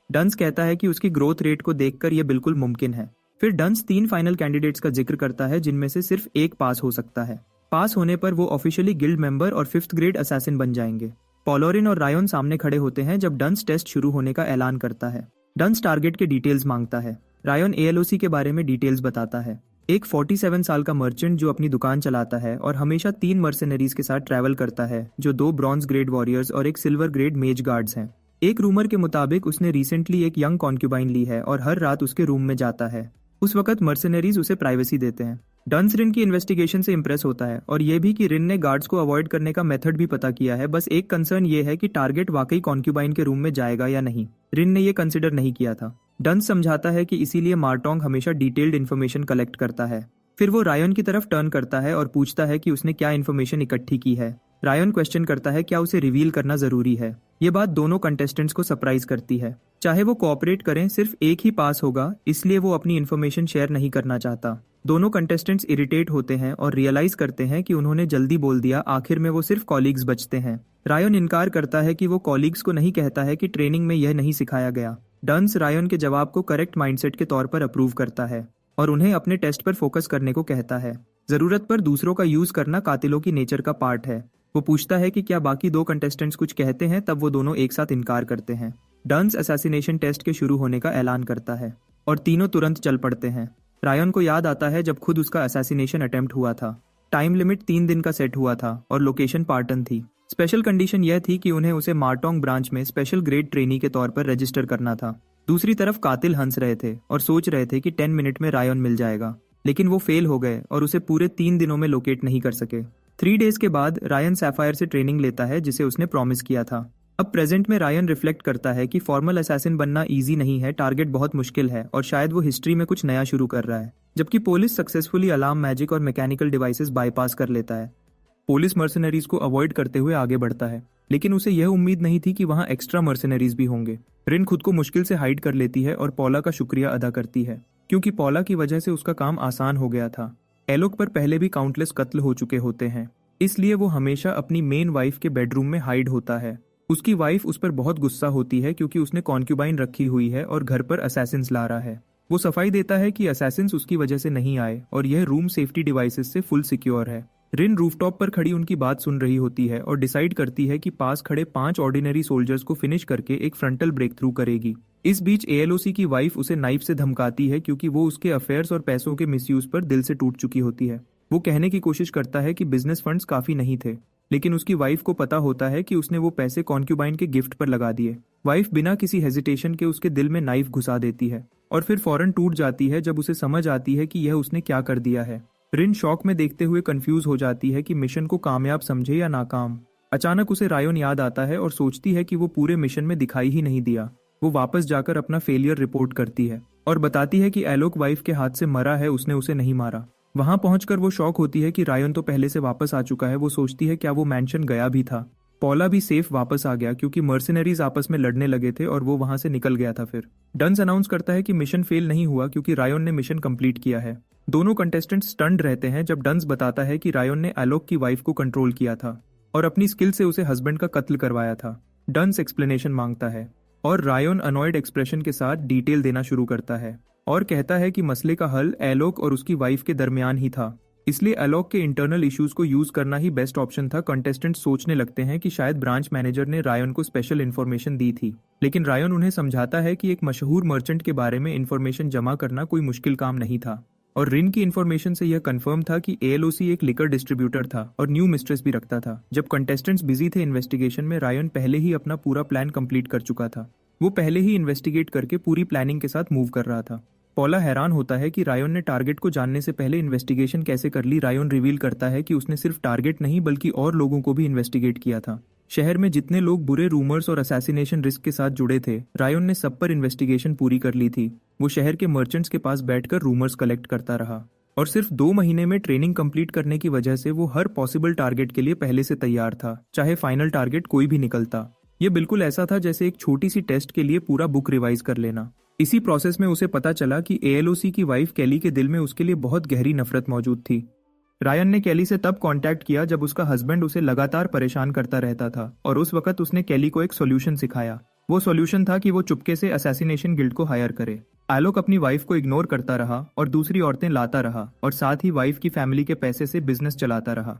डंस कहता है कि उसकी ग्रोथ रेट को देखकर यह बिल्कुल मुमकिन है। फिर डंस 3 फाइनल कैंडिडेट्स का जिक्र करता है जिनमें से सिर्फ एक पास हो सकता है। पास होने पर वो ऑफिशियली गिल्ड मेंबर और 5th ग्रेड असैसिन बन जाएंगे। पॉलोरिन और रायन सामने खड़े होते हैं जब डंस टेस्ट शुरू होने का ऐलान करता है। डंस टारगेट के डिटेल्स मांगता है। रायन ALOC के बारे में डिटेल्स बताता है। एक 47 साल का मर्चेंट जो अपनी दुकान चलाता है और हमेशा 3 मर्सेनरीज के साथ ट्रैवल करता है, जो 2 ब्रॉन्ज ग्रेड वॉरियर्स और एक सिल्वर ग्रेड मेज गार्ड्स हैं। एक रूमर के मुताबिक उसने रिसेंटली एक यंग कॉन्क्यूबाइन ली है और हर रात उसके रूम में जाता है। उस वक्त मर्सेनरीज उसे प्राइवेसी देते हैं। डंस रिन की इन्वेस्टिगेशन से इंप्रेस होता है और ये भी कि रिन ने गार्ड्स को अवॉइड करने का मेथड भी पता किया है। बस एक कंसर्न ये है कि टारगेट वाकई कॉन्क्यूबाइन के रूम में जाएगा या नहीं। रिन ने ये कंसिडर नहीं किया था। डंस समझाता है कि इसीलिए मार्टोंग हमेशा डिटेल्ड इन्फॉर्मेशन कलेक्ट करता है। फिर वो रायन की तरफ टर्न करता है और पूछता है कि उसने क्या इन्फॉर्मेशन इकट्ठी की है। रायन क्वेश्चन करता है क्या उसे रिवील करना जरूरी है। ये बात दोनों कंटेस्टेंट्स को सरप्राइज करती है। चाहे वो कोऑपरेट करें, सिर्फ एक ही पास होगा, इसलिए वो अपनी इन्फॉर्मेशन शेयर नहीं करना चाहता। दोनों कंटेस्टेंट्स इरिटेट होते हैं और रियलाइज करते हैं कि उन्होंने जल्दी बोल दिया। आखिर में वो सिर्फ कॉलीग्स बचते हैं। रायन इनकार करता है कि वो कॉलीग्स को नहीं कहता है कि ट्रेनिंग में यह नहीं सिखाया गया। डंस रायन के जवाब को करेक्ट माइंडसेट के तौर पर अप्रूव करता है और उन्हें अपने टेस्ट पर फोकस करने को कहता है। जरूरत पर दूसरों का यूज करना कातिलों की नेचर का पार्ट है। वो पूछता है कि क्या बाकी 2 कंटेस्टेंट्स कुछ कहते हैं, तब वो दोनों एक साथ इनकार करते हैं। डंस असैसिनेशन टेस्ट के शुरू होने का ऐलान करता है और तीनों तुरंत चल पड़ते हैं। रायन को याद आता है जब खुद उसका असैसिनेशन अटेम्प्ट हुआ था। टाइम लिमिट 3 दिन का सेट हुआ था और लोकेशन पार्टन थी। स्पेशल कंडीशन यह थी कि उन्हें उसे मार्टोंग ब्रांच में स्पेशल ग्रेड ट्रेनी के तौर पर रजिस्टर करना था। दूसरी तरफ कातिल हंस रहे थे और सोच रहे थे कि 10 मिनट में रायन मिल जाएगा, लेकिन वो फेल हो गए और उसे पूरे 3 दिनों में लोकेट नहीं कर सके। 3 डेज के बाद रायन सैफायर से ट्रेनिंग लेता है जिसे उसने प्रॉमिस किया था। अब प्रेजेंट में रायन रिफ्लेक्ट करता है कि फॉर्मल असैसिन बनना इजी नहीं है, टारगेट बहुत मुश्किल है और शायद वो हिस्ट्री में कुछ नया शुरू कर रहा है। जबकि पुलिस सक्सेसफुली अलार्म, मैजिक और मैकेनिकल डिवाइसेस बाईपास कर लेता है। पुलिस मर्सेनरीज को अवॉइड करते हुए आगे बढ़ता है, लेकिन उसे यह उम्मीद नहीं थी कि वहां एक्स्ट्रा मर्सेनरीज भी होंगे। रिन खुद को मुश्किल से हाइड कर लेती है और पॉला का शुक्रिया अदा करती है, क्योंकि पॉला की वजह से उसका काम आसान हो गया था। एलोक पर पहले भी काउंटलेस कत्ल हो चुके होते हैं, इसलिए वो हमेशा अपनी मेन वाइफ के बेडरूम में हाइड होता है। उसकी वाइफ उस पर बहुत गुस्सा होती है क्योंकि उसने कॉन्क्यूबाइन रखी हुई है और घर पर असैसिन्स ला रहा है। वो सफाई देता है कि असैसिन्स उसकी वजह से नहीं आए और यह रूम सेफ्टी डिवाइसेस से फुल सिक्योर है। रिन रूफटॉप पर खड़ी उनकी बात सुन रही होती है और डिसाइड करती है कि पास खड़े 5 ऑर्डिनरी सोल्जर्स को फिनिश करके एक फ्रंटल ब्रेक थ्रू करेगी। इस बीच ALOC की वाइफ उसे नाइफ से धमकाती है क्योंकि वो उसके अफेयर्स और पैसों के मिसयूज पर दिल से टूट चुकी होती है। वो कहने की कोशिश करता है कि बिजनेस फंड्स काफी नहीं थे, लेकिन उसकी वाइफ को पता होता है कि उसने वो पैसे कॉन्क्यूबाइन के गिफ्ट पर लगा दिए। वाइफ बिना किसी हेजिटेशन के उसके दिल में नाइफ घुसा देती है और फिर फौरन टूट जाती है जब उसे समझ आती है कि यह उसने क्या कर दिया है। रिन शॉक में देखते हुए कंफ्यूज हो जाती है कि मिशन को कामयाब समझे या नाकाम। अचानक उसे रायन याद आता है और सोचती है कि वो पूरे मिशन में दिखाई ही नहीं दिया। वो वापस जाकर अपना फेलियर रिपोर्ट करती है और बताती है कि एलोक वाइफ के हाथ से मरा है, उसने उसे नहीं मारा। वहां पहुंचकर वो शॉक होती है कि रायन तो पहले से वापस आ चुका है। वो सोचती है क्या वो मैंशन गया भी था। पॉला भी सेफ वापस आ गया क्योंकि मर्सिनरीज आपस में लड़ने लगे थे और वो वहां से निकल गया था। फिर डंस अनाउंस करता है कि मिशन फेल नहीं हुआ क्योंकि रायन ने मिशन कंप्लीट किया है। दोनों कंटेस्टेंट्स स्टन्ड रहते हैं जब डंस बताता है कि रायन ने एलोक की वाइफ को कंट्रोल किया था और अपनी स्किल से उसे हस्बैंड का कत्ल करवाया था। डंस एक्सप्लेनेशन मांगता है और रायन अनॉयड एक्सप्रेशन के साथ डिटेल देना शुरू करता है और कहता है कि मसले का हल एलोक और उसकी वाइफ के दरमियान ही था, इसलिए एलोक के इंटरनल इश्यूज को यूज करना ही बेस्ट ऑप्शन था। कंटेस्टेंट्स सोचने लगते हैं कि शायद ब्रांच मैनेजर ने रायन को स्पेशल इन्फॉर्मेशन दी थी, लेकिन रायन उन्हें समझाता है कि एक मशहूर मर्चेंट के बारे में इन्फॉर्मेशन जमा करना कोई मुश्किल काम नहीं था। और रिन की इन्फॉर्मेशन से यह कंफर्म था कि ALOC एक लिकर डिस्ट्रीब्यूटर था और न्यू मिस्ट्रेस भी रखता था। जब कंटेस्टेंट्स बिजी थे इन्वेस्टिगेशन में, रायन पहले ही अपना पूरा प्लान कंप्लीट कर चुका था। वो पहले ही इन्वेस्टिगेट करके पूरी प्लानिंग के साथ मूव कर रहा था। पॉला हैरान होता है कि रायन ने टारगेट को जानने से पहले इन्वेस्टिगेशन कैसे कर ली। रायन रिवील करता है कि उसने सिर्फ टारगेट नहीं बल्कि और लोगों को भी इन्वेस्टिगेट किया था। शहर में जितने लोग बुरे रूमर्स और असैसिनेशन रिस्क के साथ जुड़े थे, रायन ने सब पर इन्वेस्टिगेशन पूरी कर ली थी। वो शहर के मर्चेंट्स के पास बैठकर रूमर्स कलेक्ट करता रहा और सिर्फ 2 महीने में ट्रेनिंग कंप्लीट करने की वजह से वो हर पॉसिबल टारगेट के लिए पहले से तैयार था, चाहे फाइनल टारगेट कोई भी निकलता। ये बिल्कुल ऐसा था जैसे एक छोटी सी टेस्ट के लिए पूरा बुक रिवाइज कर लेना। इसी प्रोसेस में उसे पता चला कि एएलओसी की वाइफ केली के दिल में उसके लिए बहुत गहरी नफरत मौजूद थी। रायन ने केली से तब कांटेक्ट किया जब उसका हस्बैंड उसे लगातार परेशान करता रहता था और उस वक्त उसने केली को एक सॉल्यूशन सिखाया। वो सॉल्यूशन था कि वो चुपके से असैसिनेशन गिल्ड को हायर करे। आलोक अपनी वाइफ को इग्नोर करता रहा और दूसरी औरतें लाता रहा और साथ ही वाइफ की फैमिली के पैसे से बिजनेस चलाता रहा।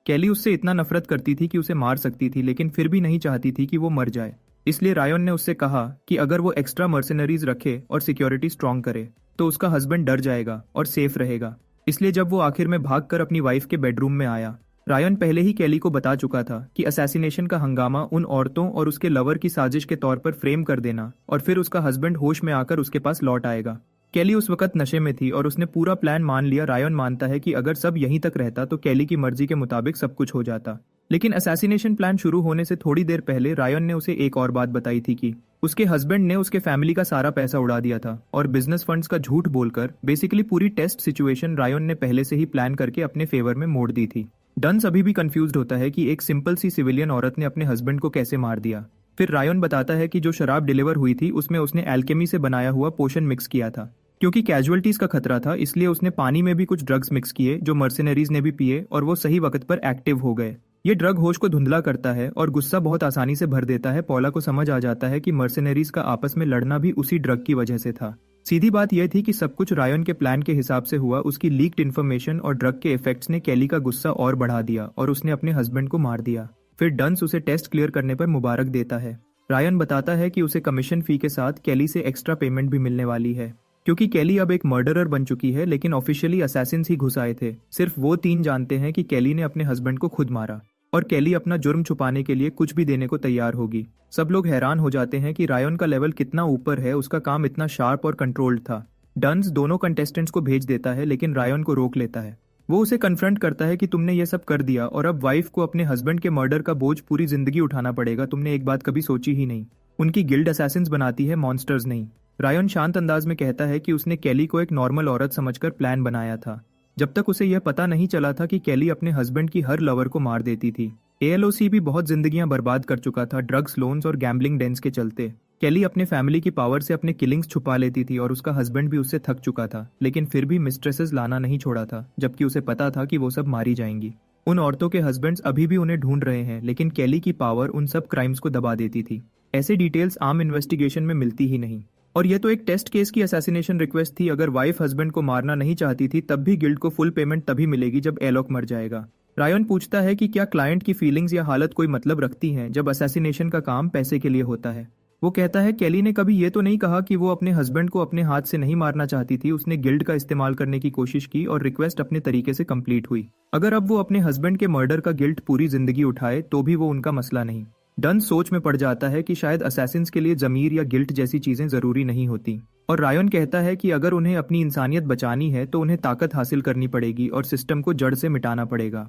केली उससे इतना नफरत करती थी कि उसे मार सकती थी, लेकिन फिर भी नहीं चाहती थी कि वो मर जाए। इसलिए रायन ने उससे कहा कि अगर वो एक्स्ट्रा मर्सिनरीज रखे और सिक्योरिटी स्ट्रॉन्ग करे तो उसका हस्बैंड डर जाएगा और सेफ रहेगा। इसलिए जब वो आखिर में भागकर अपनी वाइफ के बेडरूम में आया, रायन पहले ही केली को बता चुका था कि असैसिनेशन का हंगामा उन औरतों और उसके लवर की साजिश के तौर पर फ्रेम कर देना और फिर उसका हस्बैंड होश में आकर उसके पास लौट आएगा। केली उस वक्त नशे में थी और उसने पूरा प्लान मान लिया। रायन मानता है कि अगर सब यहीं तक रहता तो केली की मर्जी के मुताबिक सब कुछ हो जाता, लेकिन असैसिनेशन प्लान शुरू होने से थोड़ी देर पहले रायन ने उसे एक और बात बताई थी कि उसके हस्बैंड ने उसके फैमिली का सारा पैसा उड़ा दिया था और बिजनेस फंड्स का झूठ बोलकर बेसिकली पूरी टेस्ट सिचुएशन रायन ने पहले से ही प्लान करके अपने फेवर में मोड़ दी थी। डन्स अभी भी कंफ्यूज्ड होता है कि एक सिंपल सी सिविलियन औरत ने अपने हस्बैंड को कैसे मार दिया। फिर रायन बताता है कि जो शराब डिलीवर हुई थी उसमें उसने एल्केमी से बनाया हुआ पोशन मिक्स किया था। क्योंकि कैजुअलिटीज का खतरा था, इसलिए उसने पानी में भी कुछ ड्रग्स मिक्स किए जो मर्सिनरीज ने भी पिए और वो सही वक्त पर एक्टिव हो गए। ये ड्रग होश को धुंधला करता है और गुस्सा बहुत आसानी से भर देता है। पॉला को समझ आ जाता है कि मर्सिनरीज का आपस में लड़ना भी उसी ड्रग की वजह से था। सीधी बात यह थी कि सब कुछ रायन के प्लान के हिसाब से हुआ। उसकी लीक्ड इन्फॉर्मेशन और ड्रग के इफेक्ट्स ने केली का गुस्सा और बढ़ा दिया और उसने अपने हस्बैंड को मार दिया। फिर डन्स उसे टेस्ट क्लियर करने पर मुबारक देता है। रायन बताता है कि उसे कमीशन फी के साथ केली से एक्स्ट्रा पेमेंट भी मिलने वाली है, क्योंकि केली अब एक मर्डरर बन चुकी है, लेकिन ऑफिशियली असैसिन्स ही घुस आए थे। सिर्फ वो 3 जानते हैं कि केली ने अपने हस्बैंड को खुद मारा और केली अपना जुर्म छुपाने के लिए कुछ भी देने को तैयार होगी। सब लोग हैरान हो जाते हैं कि रायन का लेवल कितना ऊपर है, उसका काम इतना शार्प और कंट्रोल्ड था। डन्स दोनों कंटेस्टेंट्स को भेज देता है, लेकिन रायन को रोक लेता है। वो उसे कन्फ्रंट करता है कि तुमने ये सब कर दिया और अब वाइफ को अपने हस्बैंड के मर्डर का बोझ पूरी जिंदगी उठाना पड़ेगा। तुमने एक बात कभी सोची ही नहीं, उनकी गिल्ड असैसिन्स बनाती है, मॉन्स्टर्स नहीं। रायन शांत अंदाज में कहता है कि उसने केली को एक नॉर्मल औरत समझकर प्लान बनाया था, जब तक उसे यह पता नहीं चला था कि केली अपने हस्बैंड की हर लवर को मार देती थी। एएलओसी भी बहुत जिंदगियां बर्बाद कर चुका था ड्रग्स, लोन्स और गैम्बलिंग डेंस के चलते। केली अपने फैमिली की पावर से अपने किलिंग्स छुपा लेती थी और उसका हस्बैंड भी उससे थक चुका था, लेकिन फिर भी मिस्ट्रेसेस लाना नहीं छोड़ा था, जबकि उसे पता था कि वो सब मारी जाएंगी। उन औरतों के हस्बैंड्स अभी भी उन्हें ढूंढ रहे हैं, लेकिन केली की पावर उन सब क्राइम्स को दबा देती थी। ऐसे डिटेल्स आम इन्वेस्टिगेशन में मिलती ही नहीं। और ये तो एक टेस्ट केस की असैसिनेशन रिक्वेस्ट थी। अगर वाइफ हस्बैंड को मारना नहीं चाहती थी तब भी गिल्ड को फुल पेमेंट तभी मिलेगी जब एलोक मर जाएगा। रायन पूछता है कि क्या क्लाइंट की फीलिंग्स या हालत कोई मतलब रखती हैं जब असैसिनेशन का काम पैसे के लिए होता है। वो कहता है केली ने कभी ये तो नहीं कहा कि वो अपने हस्बैंड को अपने हाथ से नहीं मारना चाहती थी। उसने गिल्ड का इस्तेमाल करने की कोशिश की और रिक्वेस्ट अपने तरीके से कंप्लीट हुई। अगर अब वो अपने हस्बैंड के मर्डर का गिल्ट पूरी जिंदगी उठाए तो भी वो उनका मसला नहीं। डन सोच में पड़ जाता है कि शायद असैसिन्स के लिए जमीर या गिल्ट जैसी चीजें जरूरी नहीं होती। और रायन कहता है कि अगर उन्हें अपनी इंसानियत बचानी है तो उन्हें ताकत हासिल करनी पड़ेगी और सिस्टम को जड़ से मिटाना पड़ेगा।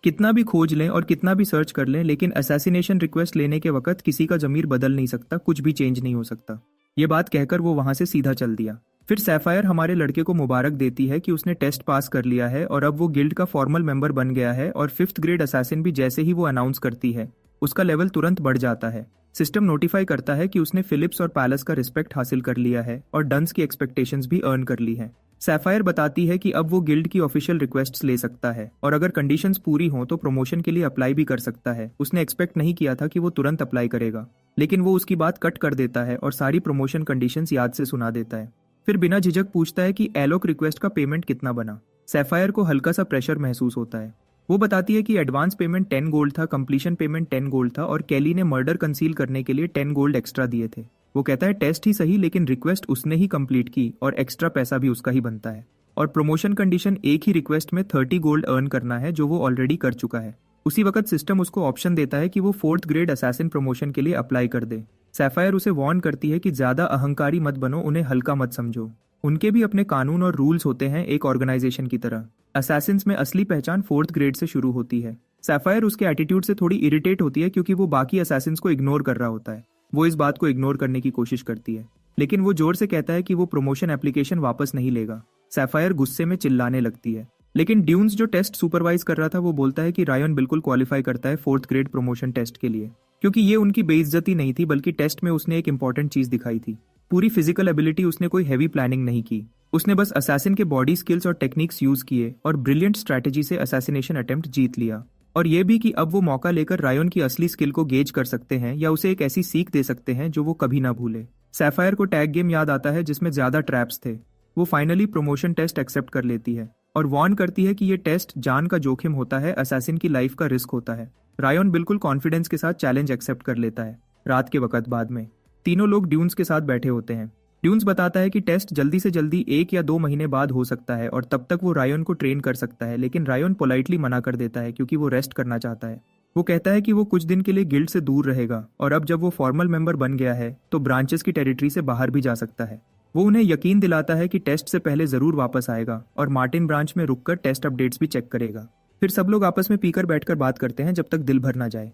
कितना भी खोज लें और कितना भी सर्च कर लें, लेकिन असैसिनेशन रिक्वेस्ट लेने के वक्त किसी का जमीर बदल नहीं सकता, कुछ भी चेंज नहीं हो सकता। ये बात कहकर वो वहां से सीधा चल दिया। फिर सैफायर हमारे लड़के को मुबारक देती है कि उसने टेस्ट पास कर लिया है और अब वो गिल्ड का फॉर्मल मेंबर बन गया है। और 5th ग्रेड असैसिन भी जैसे ही वो अनाउंस करती है उसका लेवल तुरंत बढ़ जाता है। सिस्टम नोटिफाई करता है कि उसने फिलिप्स और पैलेस का रिस्पेक्ट हासिल कर लिया है और डन्स की एक्सपेक्टेशंस भी अर्न कर ली है। सैफायर बताती है कि अब वो गिल्ड की ऑफिशियल रिक्वेस्ट्स ले सकता है और अगर कंडीशंस पूरी हों तो प्रमोशन के लिए अप्लाई भी कर सकता है। उसने एक्सपेक्ट नहीं किया था कि वो तुरंत अप्लाई करेगा, लेकिन वो उसकी बात कट कर देता है और सारी प्रमोशन कंडीशंस याद से सुना देता है। फिर बिना झिझक पूछता है कि एलोक रिक्वेस्ट का पेमेंट कितना बना। सैफायर को हल्का सा प्रेशर महसूस होता है। वो बताती है कि एडवांस पेमेंट 10 गोल्ड था, कंप्लीशन पेमेंट 10 गोल्ड था और केली ने मर्डर कंसील करने के लिए 10 गोल्ड एक्स्ट्रा दिए थे। वो कहता है टेस्ट ही सही, लेकिन रिक्वेस्ट उसने ही कंप्लीट की और एक्स्ट्रा पैसा भी उसका ही बनता है। और प्रमोशन कंडीशन एक ही रिक्वेस्ट में 30 गोल्ड अर्न करना है, जो वो ऑलरेडी कर चुका है। उसी वक्त सिस्टम उसको ऑप्शन देता है कि वो 4th ग्रेड असैसिन प्रमोशन के लिए अप्लाई कर दे। सैफायर उसे वार्न करती है कि ज्यादा अहंकारी मत बनो, उन्हें हल्का मत समझो। उनके भी अपने कानून और रूल्स होते हैं एक ऑर्गेनाइजेशन की तरह। असैसिन्स में असली पहचान 4th ग्रेड से शुरू होती है। सैफायर उसके एटीट्यूड से थोड़ी इरिटेट होती है क्योंकि वो बाकी असैसिन्स को इग्नोर कर रहा होता है। वो इस बात को इग्नोर करने की कोशिश करती है, लेकिन वो जोर से कहता है कि वो प्रमोशन एप्लीकेशन वापस नहीं लेगा। सैफायर गुस्से में चिल्लाने लगती है, लेकिन ड्यून्स जो टेस्ट सुपरवाइज कर रहा था वो बोलता है कि रायन बिल्कुल क्वालिफाई करता है 4th ग्रेड प्रमोशन टेस्ट के लिए, क्योंकि ये उनकी बेइज्जती नहीं थी बल्कि टेस्ट में उसने एक इंपॉर्टेंट चीज दिखाई थी। पूरी फिजिकल एबिलिटी, उसने कोई हैवी प्लानिंग नहीं की, उसने बस असैसिन के बॉडी स्किल्स और टेक्निक्स यूज किए और ब्रिलियंट स्ट्रैटेजी से असैसिनेशन अटेम्प्ट जीत लिया। और ये भी कि अब वो मौका लेकर रायन की असली स्किल को गेज कर सकते हैं या उसे एक ऐसी सीख दे सकते हैं जो वो कभी ना भूले। सैफायर को टैग गेम याद आता है जिसमें ज्यादा ट्रैप्स थे। वो फाइनली प्रमोशन टेस्ट एक्सेप्ट कर लेती है और वार्न करती है कि ये टेस्ट जान का जोखिम होता है, असैसिन की लाइफ का रिस्क होता है। रायन बिल्कुल कॉन्फिडेंस के साथ चैलेंज एक्सेप्ट कर लेता है। रात के वक्त बाद में तीनों लोग ड्यून्स के साथ बैठे होते हैं। ड्यून्स बताता है कि टेस्ट जल्दी से जल्दी 1 या 2 महीने बाद हो सकता है और तब तक वो रायन को ट्रेन कर सकता है, लेकिन रायन पोलाइटली मना कर देता है क्योंकि वो रेस्ट करना चाहता है। वो कहता है कि वो कुछ दिन के लिए गिल्ड से दूर रहेगा और अब जब वो फॉर्मल मेंबर बन गया है तो ब्रांचेस की टेरिटरी से बाहर भी जा सकता है। वो उन्हें यकीन दिलाता है कि टेस्ट से पहले जरूर वापस आएगा और मार्टिन ब्रांच में रुककर टेस्ट अपडेट्स भी चेक करेगा। फिर सब लोग आपस में पीकर बैठकर बात करते हैं जब तक दिल भर ना जाए।